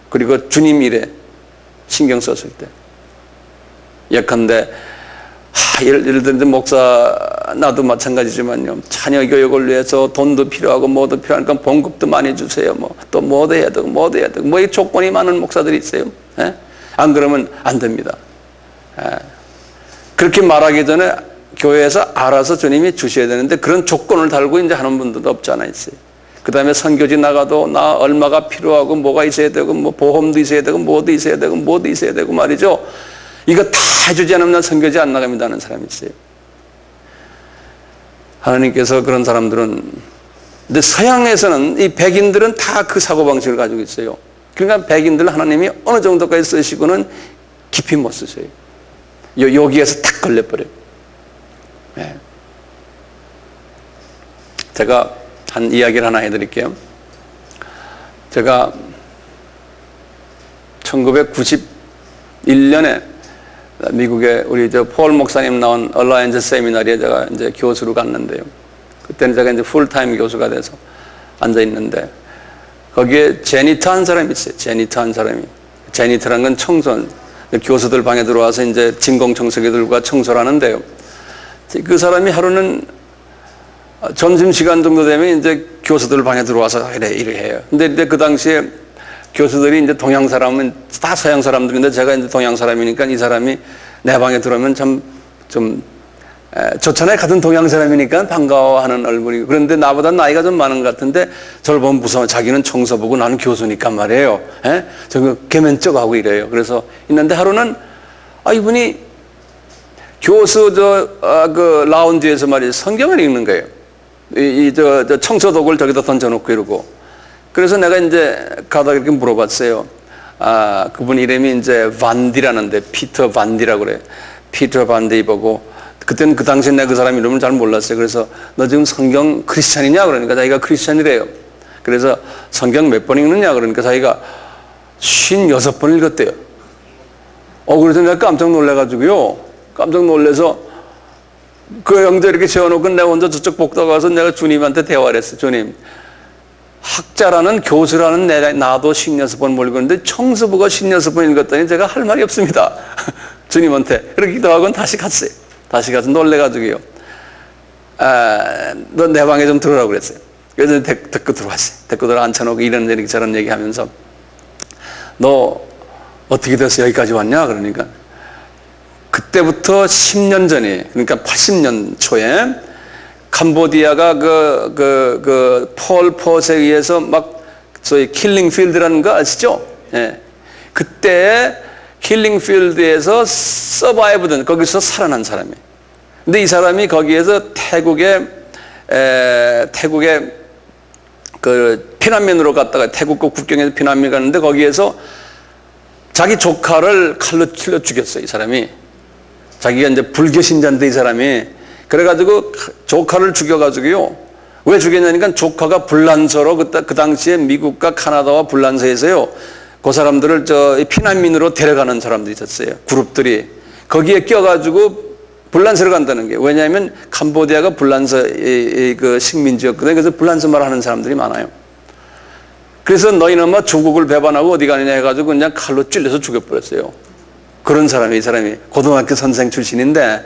그리고 주님 일에 신경 썼을 때. 예컨대 예를 들어 목사 나도 마찬가지지만요, 자녀 교육을 위해서 돈도 필요하고 뭐도 필요하니까 봉급도 많이 주세요. 뭐 또 뭐도 해야 되고 뭐도 해야 되고 뭐 이 조건이 많은 목사들이 있어요. 예? 안 그러면 안 됩니다. 예. 그렇게 말하기 전에 교회에서 알아서 주님이 주셔야 되는데 그런 조건을 달고 이제 하는 분들도 없지 않아 있어요. 그 다음에 선교지 나가도 나 얼마가 필요하고 뭐가 있어야 되고 뭐 보험도 있어야 되고 뭐도 있어야 되고 뭐도 있어야 되고 말이죠. 이거 다 해주지 않으면 난 선교지 안 나갑니다 하는 사람이 있어요. 하나님께서 그런 사람들은, 근데 서양에서는 이 백인들은 다 그 사고방식을 가지고 있어요. 그러니까 백인들 하나님이 어느 정도까지 쓰시고는 깊이 못 쓰세요. 여기에서 딱 걸려버려요. 네. 제가 한 이야기를 하나 해드릴게요. 제가 1991년에 미국에 우리 폴 목사님 나온 얼라이언스 세미나리에 제가 이제 교수로 갔는데요. 그때는 제가 이제 풀타임 교수가 돼서 앉아 있는데 거기에 제니터 한 사람이 있어요. 제니터 한 사람이. 제니터라는 건 청소. 교수들 방에 들어와서 이제 진공청소기들과 청소를 하는데요. 그 사람이 하루는 점심시간 정도 되면 이제 교수들 방에 들어와서 이래 해요. 근데 그 당시에 교수들이 이제 동양 사람은 다 서양 사람들인데 제가 이제 동양 사람이니까 이 사람이 내 방에 들어오면 참 좀 좋잖아요. 같은 동양 사람이니까 반가워하는 얼굴이고. 그런데 나보다 나이가 좀 많은 것 같은데 저를 보면 무서워. 자기는 청소부고 나는 교수니까 말이에요. 저 개면쩍하고 이래요. 그래서 있는데 하루는 이분이 교수 그 라운지에서 말이죠. 성경을 읽는 거예요. 저 청소독을 저기다 던져놓고 이러고. 그래서 내가 이제 가다가 이렇게 물어봤어요. 그분 이름이 이제 반디라는데, 피터 반디라고 그래요. 피터 반디 보고, 그때는 그 당시에 내가 그 사람 이름을 잘 몰랐어요. 그래서 너 지금 성경 크리스찬이냐? 그러니까 자기가 크리스찬이래요. 그래서 성경 몇 번 읽느냐? 그러니까 자기가 56번 읽었대요. 그래서 내가 깜짝 놀래가지고요. 깜짝 놀래서 그 영재 이렇게 세워놓고 내가 혼자 저쪽 복도가 가서 내가 주님한테 대화를 했어요. 주님, 학자라는 교수라는 나도 56번 못 읽었는데 청소부가 56번 읽었더니 제가 할 말이 없습니다. 주님한테. 그렇게 기도하고는 다시 갔어요. 다시 가서 놀래가지고요. 너 내 방에 좀 들어오라고 그랬어요. 그래서 데리고 들어왔어요. 데리고 들어 앉혀놓고 이런 얘기 저런 얘기 하면서 너 어떻게 돼서 여기까지 왔냐? 그러니까 그때부터 10년 전에, 그러니까 80년 초에 캄보디아가 폴 폿에 의해서 막 소위 킬링 필드라는 거 아시죠? 예. 그때 킬링 필드에서 서바이브든 거기서 살아난 사람이에요. 근데 이 사람이 거기에서 태국의 그 피난민으로 갔다가 태국 국경에서 피난민 갔는데 거기에서 자기 조카를 칼로 찔러 죽였어요. 이 사람이. 자기가 이제 불교 신자인데 이 사람이. 그래가지고 조카를 죽여가지고요. 왜 죽였냐니까 조카가 불란서로 그 당시에 미국과 카나다와 불란서에서요. 그 사람들을 피난민으로 데려가는 사람들이 있었어요. 그룹들이. 거기에 껴가지고 불란서로 간다는 게. 왜냐하면 캄보디아가 불란서 그 식민지였거든요. 그래서 불란서 말 하는 사람들이 많아요. 그래서 너희는 뭐 조국을 배반하고 어디 가느냐 해가지고 그냥 칼로 찔려서 죽여버렸어요. 그런 사람이, 이 사람이 고등학교 선생 출신인데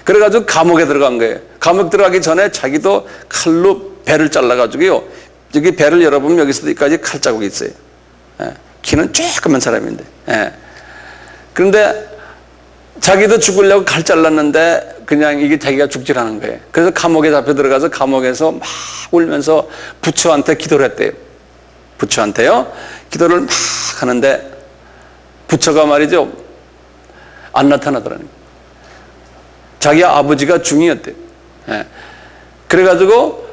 그래가지고 감옥에 들어간 거예요. 감옥 들어가기 전에 자기도 칼로 배를 잘라가지고요. 여기 배를 열어보면 여기서까지 칼자국이 있어요. 예. 키는 조그만 사람인데. 예. 그런데 자기도 죽으려고 칼 잘랐는데 그냥 이게 자기가 죽지라는 거예요. 그래서 감옥에 잡혀 들어가서 감옥에서 막 울면서 부처한테 기도를 했대요. 부처한테요. 기도를 막 하는데 부처가 말이죠. 안 나타나더라는 거예요. 자기 아버지가 중이었대요. 예. 그래가지고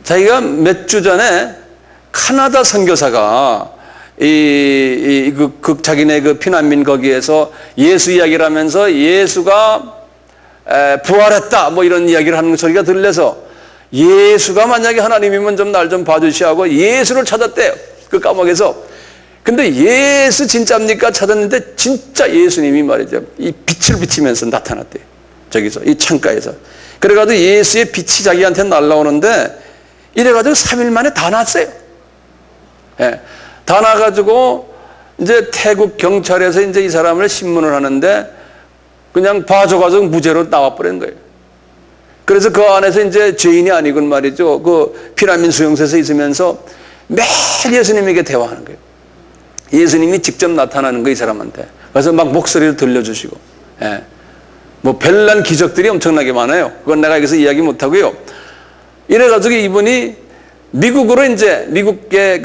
자기가 몇 주 전에 카나다 선교사가 자기네 그 피난민 거기에서 예수 이야기를 하면서 예수가 부활했다 뭐 이런 이야기를 하는 소리가 들려서 예수가 만약에 하나님이면 좀 날 좀 봐주시하고 예수를 찾았대요. 그 감옥에서. 근데 예수 진짜입니까? 찾았는데 진짜 예수님이 말이죠. 이 빛을 비치면서 나타났대요. 저기서 이 창가에서. 그래가지고 예수의 빛이 자기한테 날라오는데 이래가지고 3일 만에 다 났어요. 예. 다 나가지고 이제 태국 경찰에서 이제 이 사람을 신문을 하는데 그냥 봐줘가지고 무죄로 나와버린 거예요. 그래서 그 안에서 이제 죄인이 아니군 말이죠. 그 피난민 수용소에서 있으면서 매일 예수님에게 대화하는 거예요. 예수님이 직접 나타나는 거예요, 이 사람한테. 그래서 막 목소리를 들려주시고. 예. 뭐 별난 기적들이 엄청나게 많아요. 그건 내가 여기서 이야기 못하고요. 이래가지고 이분이 미국으로 이제 미국의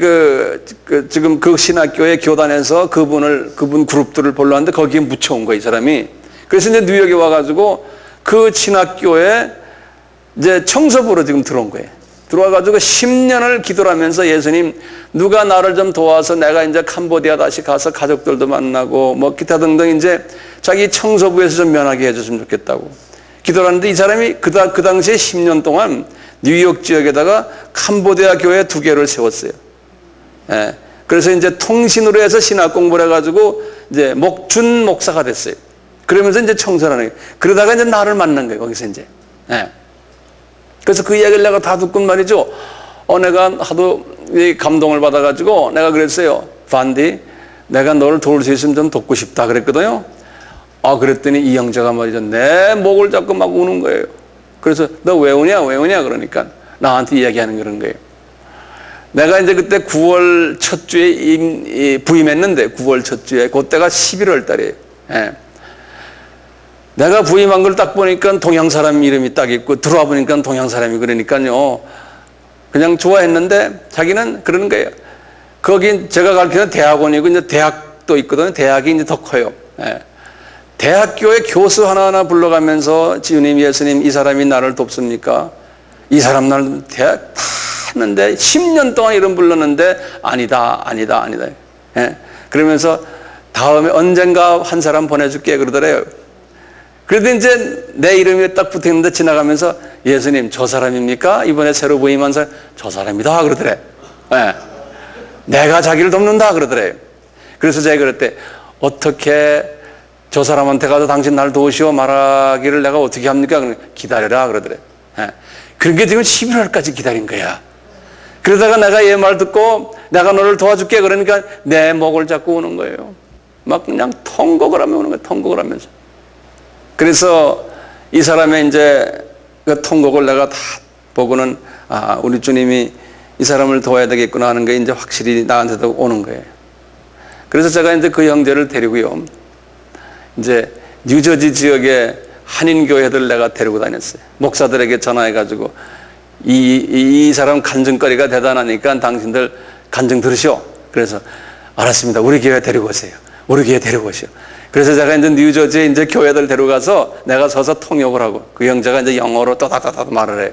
지금 그 신학교의 교단에서 그분 그룹들을 불렀는데 거기에 묻혀온 거예요, 이 사람이. 그래서 이제 뉴욕에 와가지고 그 신학교에 이제 청소부로 지금 들어온 거예요. 들어와가지고 10년을 기도를 하면서 예수님, 누가 나를 좀 도와서 내가 이제 캄보디아 다시 가서 가족들도 만나고 뭐 기타 등등 이제 자기 청소부에서 좀 면하게 해줬으면 좋겠다고 기도를 하는데 이 사람이 그 당시에 10년 동안 뉴욕 지역에다가 캄보디아 교회 2개를 세웠어요. 예. 그래서 이제 통신으로 해서 신학 공부를 해가지고 이제 준 목사가 됐어요. 그러면서 이제 청소를 하는 거예요. 그러다가 이제 나를 만난 거예요, 거기서 이제. 예. 그래서 그 이야기를 내가 다 듣고 말이죠. 내가 하도 감동을 받아가지고 내가 그랬어요. 반디, 내가 너를 도울 수 있으면 좀 돕고 싶다 그랬거든요. 그랬더니 이 형제가 말이죠. 내 목을 잡고 막 우는 거예요. 그래서 너 왜 우냐? 왜 우냐? 그러니까 나한테 이야기하는 그런 거예요. 내가 이제 그때 9월 첫 주에 부임했는데 9월 첫 주에 그때가 11월 달이에요. 예. 내가 부임한 걸 딱 보니까 동양 사람 이름이 딱 있고 들어와 보니까 동양 사람이 그러니까요. 그냥 좋아했는데 자기는 그러는 거예요. 거기 제가 가르치는 대학원이고 이제 대학도 있거든요. 대학이 이제 더 커요. 예. 대학교의 교수 하나하나 불러가면서 주님, 예수님, 이 사람이 나를 돕습니까? 이 사람 나를 대학 다 했는데 10년 동안 이름 불렀는데 아니다. 예. 그러면서 다음에 언젠가 한 사람 보내줄게 그러더래요. 그래도 이제 내 이름이 딱 붙어있는데 지나가면서 예수님 저 사람입니까? 이번에 새로 부임한 사람 저 사람이다 그러더래. 예. 내가 자기를 돕는다 그러더래요. 그래서 제가 그랬대. 어떻게 저 사람한테 가서 당신 날 도우시오 말하기를 내가 어떻게 합니까? 기다려라 그러더래. 예. 그게 지금 11월까지 기다린 거야. 그러다가 내가 얘 말 듣고 내가 너를 도와줄게 그러니까 내 목을 잡고 우는 거예요. 막 그냥 통곡을 하며 우는 거예요. 통곡을 하면서. 그래서 이 사람의 이제 그 통곡을 내가 다 보고는 우리 주님이 이 사람을 도와야 되겠구나 하는 게 이제 확실히 나한테도 오는 거예요. 그래서 제가 이제 그 형제를 데리고요. 이제 뉴저지 지역에 한인교회들 내가 데리고 다녔어요. 목사들에게 전화해가지고 이 사람 간증거리가 대단하니까 당신들 간증 들으시오. 그래서 알았습니다. 우리 교회 데리고 오세요. 우리 교회 데리고 오시오. 그래서 제가 이제 뉴저지에 이제 교회들 데려가서 내가 서서 통역을 하고 그 형제가 이제 영어로 또다다다 말을 해요.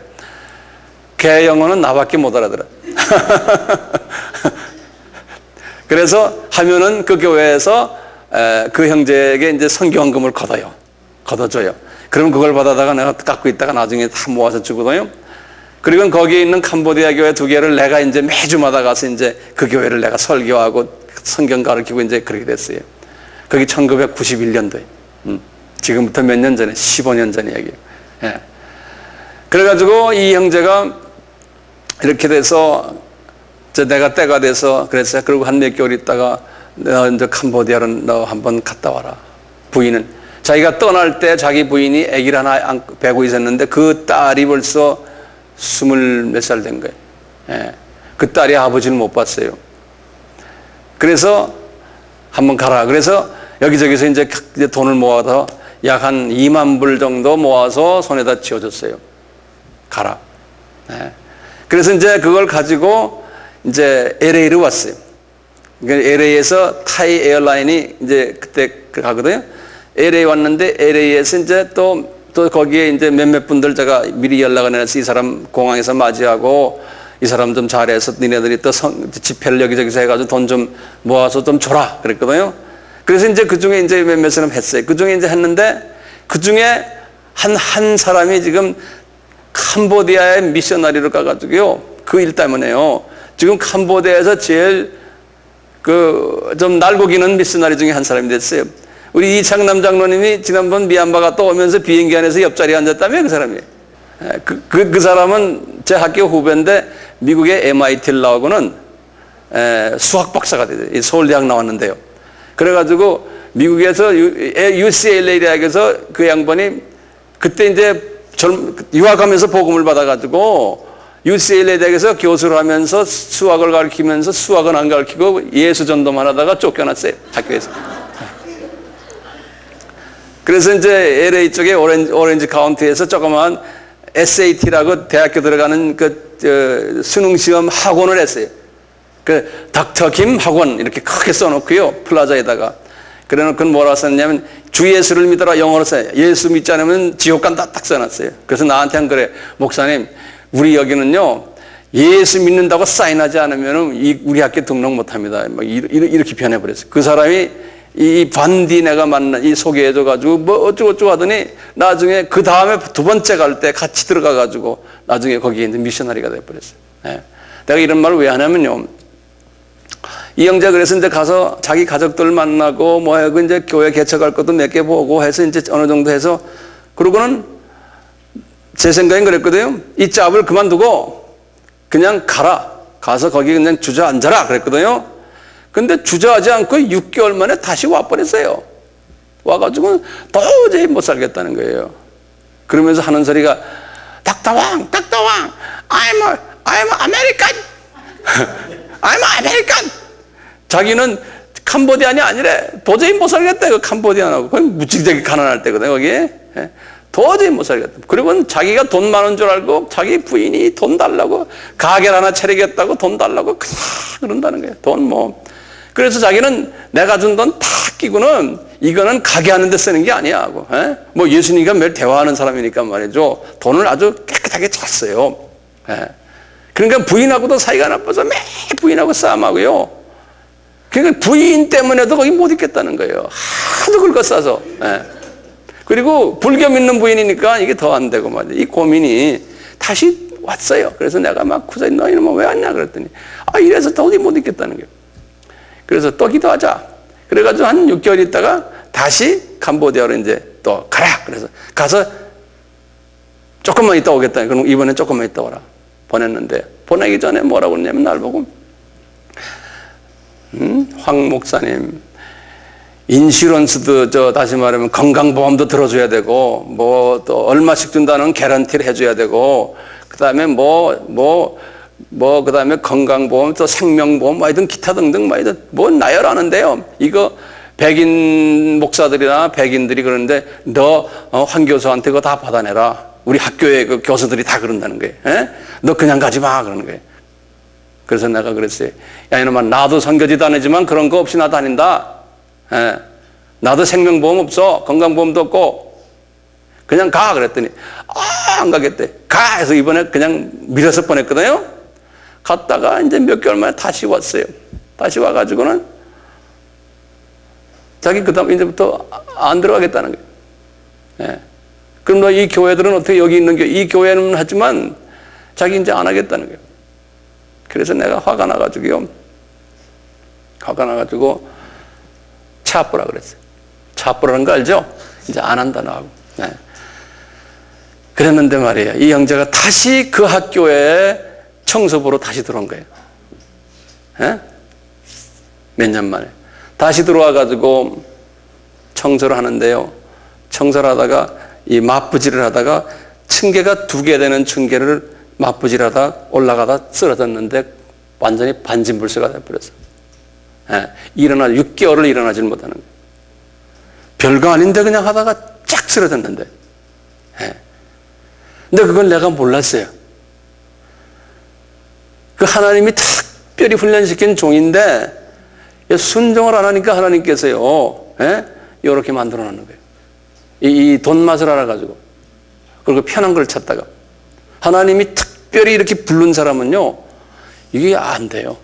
걔 영어는 나밖에 못 알아들어. 그래서 하면은 그 교회에서 그 형제에게 이제 선교헌금을 걷어줘요. 그럼 그걸 받아다가 내가 갖고 있다가 나중에 다 모아서 주거든요. 그리고 거기에 있는 캄보디아 교회 2개를 내가 이제 매주마다 가서 이제 그 교회를 내가 설교하고 성경 가르치고 이제 그렇게 됐어요. 거기 1991년도에. 지금부터 몇 년 전에, 15년 전 이야기예요. 예. 그래가지고 이 형제가 이렇게 돼서 내가 때가 돼서 그랬어요. 그리고 한 몇 개월 있다가 너 이제 캄보디아로 너 한번 갔다 와라. 부인은 자기가 떠날 때 자기 부인이 아기를 하나 배고 있었는데 그 딸이 벌써 20몇 살 된 거예요. 예. 그 딸이 아버지를 못 봤어요. 그래서 한번 가라. 그래서 여기저기서 이제 돈을 모아서 약 한 2만 불 정도 모아서 손에다 쥐어줬어요. 가라. 예. 그래서 이제 그걸 가지고 이제 LA로 왔어요. 그러니까 LA에서 타이 에어라인이 이제 그때 가거든요. LA 왔는데 LA에서 이제 또 거기에 이제 몇몇 분들 제가 미리 연락을 해서 이 사람 공항에서 맞이하고 이 사람 좀 잘해서 니네들이 또 집회를 여기저기서 해가지고 돈 좀 모아서 좀 줘라 그랬거든요. 그래서 이제 그 중에 이제 몇몇 사람 했어요. 그 중에 이제 했는데 그 중에 한 사람이 지금 캄보디아에 미셔너리로 가가지고요. 그 일 때문에요. 지금 캄보디아에서 제일 좀 날고 기는 미셔너리 중에 한 사람이 됐어요. 우리 이창남 장로님이 지난번 미얀마 갔다 오면서 비행기 안에서 옆자리에 앉았다며 그 사람이. 그 사람은 제 학교 후배인데 미국의 MIT를 나오고는 수학 박사가 돼요. 서울대학 나왔는데요. 그래가지고 미국에서 UCLA 대학에서 그 양반이 그때 이제 유학하면서 복음을 받아가지고 UCLA 대학에서 교수를 하면서 수학을 가르치면서 수학은 안 가르치고 예수 전도만 하다가 쫓겨났어요. 학교에서. 그래서 이제 LA 쪽에 오렌지 카운티에서 조그만 SAT라고 대학교 들어가는 수능 시험 학원을 했어요. 닥터 김 학원 이렇게 크게 써놓고요. 플라자에다가. 그래놓고 뭐라 썼냐면 주 예수를 믿어라 영어로 써요. 예수 믿지 않으면 지옥 간다 딱 써놨어요. 그래서 나한테는 그래. 목사님 우리 여기는요. 예수 믿는다고 사인하지 않으면 우리 학교 등록 못합니다. 이렇게 변해버렸어요. 그 사람이 이 반디 내가 이 소개해줘가지고 뭐 어쩌고저쩌고 하더니 나중에 그 다음에 두 번째 갈 때 같이 들어가가지고 나중에 거기에 이제 미셔너리가 돼버렸어요. 예. 내가 이런 말을 왜 하냐면요. 이 형제 그래서 이제 가서 자기 가족들 만나고 하고 이제 교회 개척할 것도 몇 개 보고 해서 이제 어느 정도 해서 그러고는 제 생각엔 그랬거든요. 이 짭을 그만두고 그냥 가라. 가서 거기 그냥 주저앉아라 그랬거든요. 근데 주저하지 않고 6개월 만에 다시 와버렸어요. 와가지고 도저히 못 살겠다는 거예요. 그러면서 하는 소리가 닥터왕, I'm American. I'm American. 자기는 캄보디안이 아니래. 도저히 못 살겠다. 그 캄보디안하고. 거기 무지하게 가난할 때거든요. 거기에. 도저히 못 살겠다. 그리고 자기가 돈 많은 줄 알고 자기 부인이 돈 달라고 가게를 하나 차리겠다고 돈 달라고 그냥 그런다는 거예요. 돈 뭐. 그래서 자기는 내가 준 돈 다 끼고는 이거는 가게 하는 데 쓰는 게 아니야 하고. 뭐 예수님과 매일 대화하는 사람이니까 말이죠. 돈을 아주 깨끗하게 잘 써요. 그러니까 부인하고도 사이가 나빠서 매일 부인하고 싸움하고요. 그러니까 부인 때문에도 거기 못 있겠다는 거예요. 하도 긁어싸서. 그리고 불교 믿는 부인이니까 이게 더 안 되고 말이야. 이 고민이 다시 왔어요. 그래서 내가 막 구사히 너희는 왜 왔냐 그랬더니 이래서 도저히 못 있겠다는 거예요. 그래서 또 기도하자. 그래가지고 한 6개월 있다가 다시 캄보디아로 이제 또 가라. 그래서 가서 조금만 있다 오겠다. 그럼 이번엔 조금만 있다 오라. 보냈는데 보내기 전에 뭐라고 그러냐면 날 보고 황 목사님 인슈런스도 다시 말하면 건강보험도 들어줘야 되고 뭐 또 얼마씩 준다는 개런티를 해줘야 되고 그다음에 그다음에 건강보험 또 생명보험 하여튼 기타 등등 뭐 나열하는데요. 이거 백인 목사들이나 백인들이 그러는데 너 황 교수한테 그거 다 받아내라. 우리 학교의 그 교수들이 다 그런다는 거예요. 에? 너 그냥 가지 마 그러는 거예요. 그래서 내가 그랬어요. 야 이놈아, 나도 선교지 다니지만 그런 거 없이 나 다닌다. 에? 나도 생명보험 없어. 건강보험도 없고 그냥 가 그랬더니 안 가겠대. 가 해서 이번에 그냥 밀어서 보냈거든요. 갔다가 이제 몇 개월 만에 다시 왔어요. 다시 와가지고는 자기 그다음 이제부터 안 들어가겠다는 거예요. 예. 그럼 너 이 교회들은 어떻게 여기 있는 이 교회는 하지만 자기 이제 안 하겠다는 거예요. 그래서 내가 화가 나가지고 차뿌라 그랬어요. 차뿌라는 거 알죠? 이제 안 한다 나하고. 예. 그랬는데 말이에요. 이 형제가 다시 그 학교에 청소부로 다시 들어온 거예요. 예? 몇 년 만에. 다시 들어와가지고 청소를 하는데요. 청소를 하다가 이 맞부지를 하다가 층계가 2개 되는 층계를 맞부지를 하다 올라가다 쓰러졌는데 완전히 반진불쇠가 돼버렸어요. 예. 6개월을 일어나질 못하는 거예요. 별거 아닌데 그냥 하다가 쫙 쓰러졌는데. 예. 근데 그걸 내가 몰랐어요. 그 하나님이 특별히 훈련시킨 종인데 순종을 안 하니까 하나님께서요, 예? 이렇게 만들어 놓는 거예요. 이 돈 맛을 알아가지고. 그리고 편한 걸 찾다가. 하나님이 특별히 이렇게 부른 사람은요, 이게 안 돼요.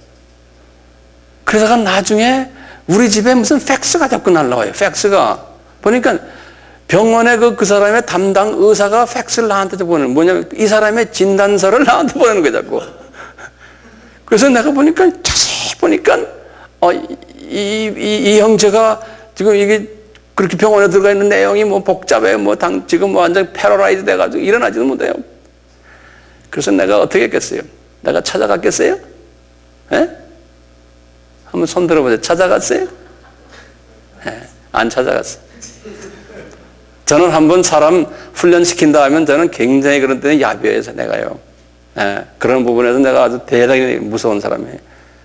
그래서 나중에 우리 집에 무슨 팩스가 자꾸 날라와요. 팩스가. 보니까 병원에 그 사람의 담당 의사가 팩스를 나한테 보내는, 뭐냐면 이 사람의 진단서를 나한테 보내는 거예요, 자꾸. 그래서 내가 보니까, 자세히 보니까, 이 형제가 지금 이게 그렇게 병원에 들어가 있는 내용이 뭐 복잡해, 지금 완전 패러라이즈 돼가지고 일어나지도 못해요. 그래서 내가 어떻게 했겠어요? 내가 찾아갔겠어요? 예? 한번 손 들어보세요. 찾아갔어요? 예, 안 찾아갔어요. 저는 한번 사람 훈련시킨다 하면 저는 굉장히 그런 때는 야비해서 내가요. 예, 그런 부분에서 내가 아주 대단히 무서운 사람이에요.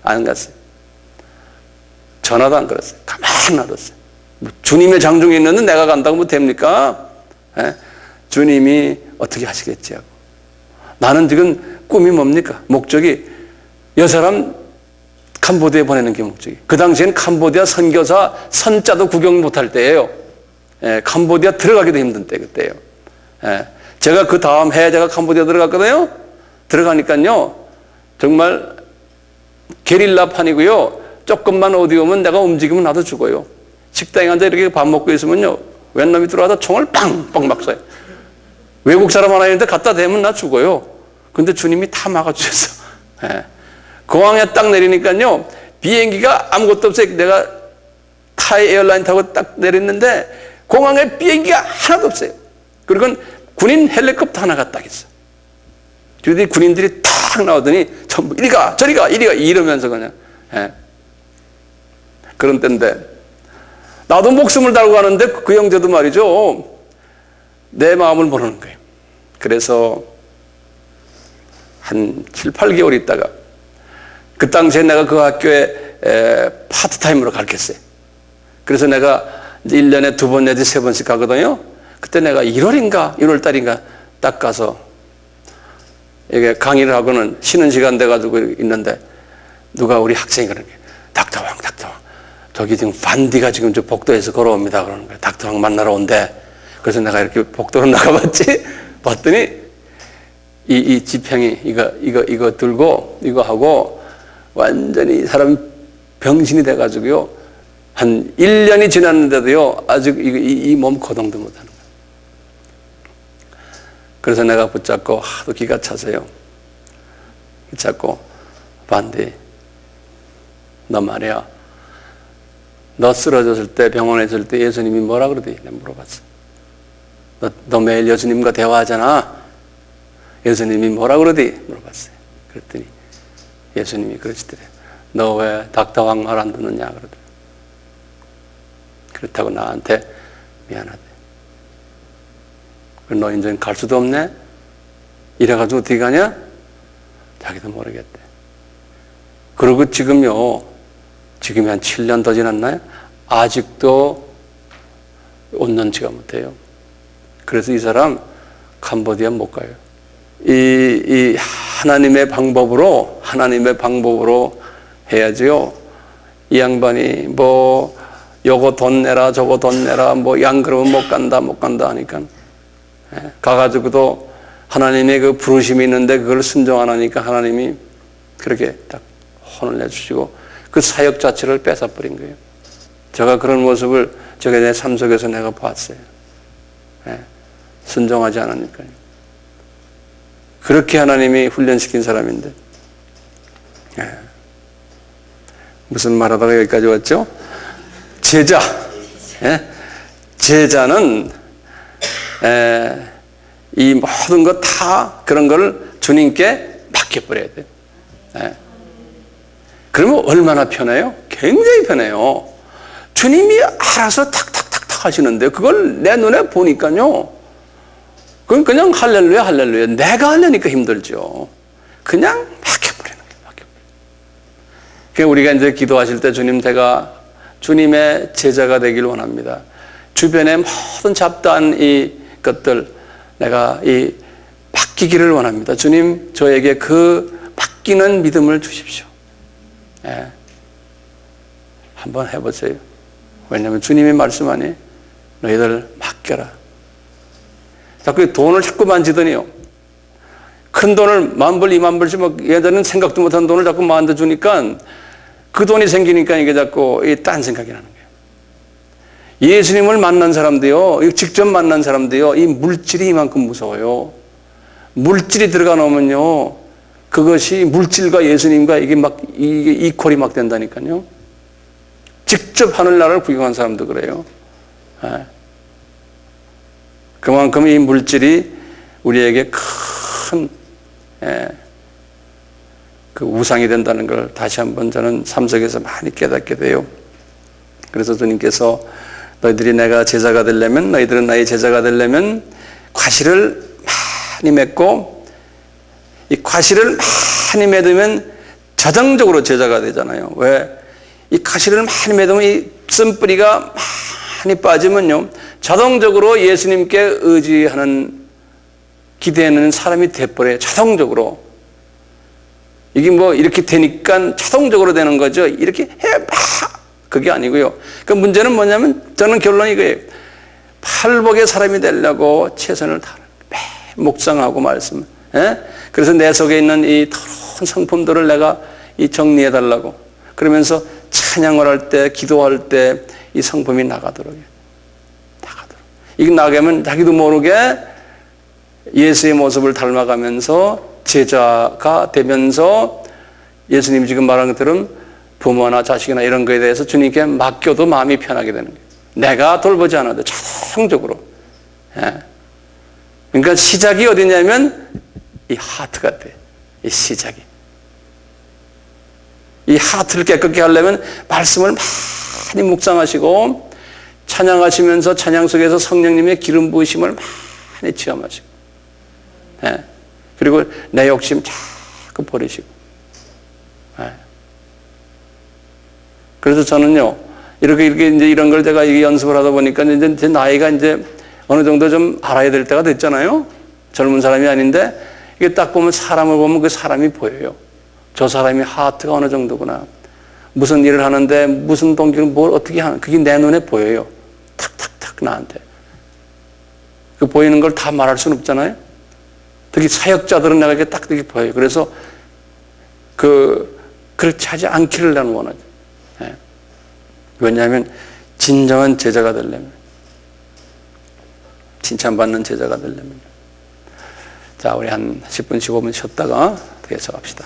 안 갔어요. 전화도 안 걸었어요. 가만히 놔뒀어요. 주님의 장중에 있는데 내가 간다고 뭐 됩니까? 예? 주님이 어떻게 하시겠지 하고. 나는 지금 꿈이 뭡니까? 목적이 여 사람 캄보디아에 보내는 게 목적이. 그 당시엔 캄보디아 선교사 선자도 구경 못할 때예요. 예, 캄보디아 들어가기도 힘든 때 그때예요. 예, 제가 그 다음 해에 제가 캄보디아 들어갔거든요. 들어가니까요 정말 게릴라판이고요. 조금만 어디 오면 내가 움직이면 나도 죽어요. 식당에 앉아 이렇게 밥 먹고 있으면요 웬 놈이 들어와서 총을 빵빵 막 쏴요. 외국 사람 하나 있는데 갖다 대면 나 죽어요. 근데 주님이 다 막아주셔서. 예. 공항에 딱 내리니까요 비행기가 아무것도 없어요. 내가 타이 에어라인 타고 딱 내렸는데 공항에 비행기가 하나도 없어요. 그리고 군인 헬리콥터 하나가 딱 있어. 그들이 군인들이 탁 나오더니 전부 이리가 저리가 이리가 이러면서 그냥. 예. 그런 때인데 나도 목숨을 달고 가는데 그 형제도 말이죠 내 마음을 모르는 거예요. 그래서 한 7, 8개월 있다가 그 당시에 내가 그 학교에 파트타임으로 가르쳤어요. 그래서 내가 이제 1년에 2번 내지 3번씩 가거든요. 그때 내가 1월인가 1월달인가 딱 가서 이게 강의를 하고는 쉬는 시간 돼가지고 있는데 누가 우리 학생이 그러는 거예요. 닥터왕 저기 지금 반디가 지금 저 복도에서 걸어옵니다 그러는 거예요. 닥터왕 만나러 온대. 그래서 내가 이렇게 복도로 나가봤지. 봤더니 이 지평이 이거 들고 이거 하고 완전히 사람이 병신이 돼가지고요 한 1년이 지났는데도요 아직 이 몸 거동도 못하는 거예요. 그래서 내가 붙잡고 하도 기가 차서요 붙잡고 반디 너 말이야 너 쓰러졌을 때 병원에 있을 때 예수님이 뭐라 그러더니 내가 물어봤어. 너 매일 예수님과 대화하잖아. 예수님이 뭐라 그러더니 물어봤어요. 그랬더니 예수님이 그러시더래. 너 왜 닥터왕 말 안 듣느냐 그러더래. 그렇다고 나한테 미안하대. 너 이제 갈 수도 없네? 이래가지고 어떻게 가냐? 자기도 모르겠대. 그리고 지금이 한 7년 더 지났나요? 아직도 온전치가 못해요. 그래서 이 사람 캄보디아 못 가요. 이 하나님의 방법으로 해야지요. 이 양반이 뭐 요거 돈 내라 저거 돈 내라 뭐 양 그러면 못 간다 하니까 가가지고도 하나님의 그 부르심이 있는데 그걸 순종 안 하니까 하나님이 그렇게 딱 혼을 내주시고 그 사역 자체를 뺏어버린 거예요. 제가 그런 모습을 제가 내 삶 속에서 내가 봤어요. 순종하지 않으니까요. 그렇게 하나님이 훈련시킨 사람인데 무슨 말하다가 여기까지 왔죠? 제자. 제자는 이 모든 것 다 그런 걸 주님께 맡겨버려야 돼요. 그러면 얼마나 편해요? 굉장히 편해요. 주님이 알아서 탁탁탁탁 하시는데 그걸 내 눈에 보니까요. 그건 그냥 할렐루야. 내가 하려니까 힘들죠. 그냥 맡겨버리는 거예요. 그러니까 우리가 이제 기도하실 때 주님 제가 주님의 제자가 되길 원합니다. 주변의 모든 잡다한 이 것들 내가 이 바뀌기를 원합니다. 주님 저에게 그 바뀌는 믿음을 주십시오. 한번 해보세요. 왜냐하면 주님이 말씀하니 너희들 맡겨라. 자꾸 돈을 자꾸 만지더니요. 큰 돈을 10,000불, 20,000불씩 막 예전에는 생각도 못한 돈을 자꾸 만져주니까 그 돈이 생기니까 이게 자꾸 딴 생각이 나는 거예요. 예수님을 만난 사람도요, 직접 만난 사람도요, 이 물질이 이만큼 무서워요. 물질이 들어가 놓으면요, 그것이 물질과 예수님과 이게 이퀄이 막 된다니까요. 직접 하늘나라를 구경한 사람도 그래요. 그만큼 이 물질이 우리에게 큰 그 우상이 된다는 걸 다시 한번 저는 삶 속에서 많이 깨닫게 돼요. 그래서 주님께서 너희들이 내가 제자가 되려면, 너희들은 나의 제자가 되려면 과실을 많이 맺고, 이 과실을 많이 맺으면 자동적으로 제자가 되잖아요. 왜? 이 과실을 많이 맺으면 이 쓴뿌리가 많이 빠지면요, 자동적으로 예수님께 의지하는, 기대하는 사람이 돼버려요. 자동적으로. 이게 뭐 이렇게 되니까 자동적으로 되는 거죠. 이렇게 해, 그게 아니고요. 그 문제는 뭐냐면 저는 결론이 이거예요. 팔복의 사람이 되려고 최선을 다하는, 매일 묵상하고 말씀. 그래서 내 속에 있는 이 더러운 성품들을 내가 이 정리해 달라고. 그러면서 찬양을 할 때, 기도할 때 이 성품이 나가도록. 이게 나가면 자기도 모르게 예수의 모습을 닮아가면서 제자가 되면서 예수님이 지금 말한 것처럼 부모나 자식이나 이런 거에 대해서 주님께 맡겨도 마음이 편하게 되는 거예요. 내가 돌보지 않아도 자동적으로. 그러니까 시작이 어디냐면 이 하트가 돼. 이 시작이. 이 하트를 깨끗게 하려면 말씀을 많이 묵상하시고 찬양하시면서 찬양 속에서 성령님의 기름 부으심을 많이 체험하시고, 그리고 내 욕심 자꾸 버리시고. 그래서 저는요, 이렇게 이제 이런 걸 제가 연습을 하다 보니까 이제 제 나이가 이제 어느 정도 좀 알아야 될 때가 됐잖아요. 젊은 사람이 아닌데, 이게 딱 보면 사람을 보면 그 사람이 보여요. 저 사람이 하트가 어느 정도구나. 무슨 일을 하는데 무슨 동기를 뭘 어떻게 하는, 그게 내 눈에 보여요. 탁탁탁 나한테. 그 보이는 걸 다 말할 수는 없잖아요. 특히 사역자들은 내가 이렇게 딱 이렇게 보여요. 그래서 그렇게 하지 않기를 나는 원하죠. 왜냐하면 진정한 제자가 되려면, 칭찬받는 제자가 되려면. 자, 우리 한 10분, 15분 쉬었다가 계속 합시다.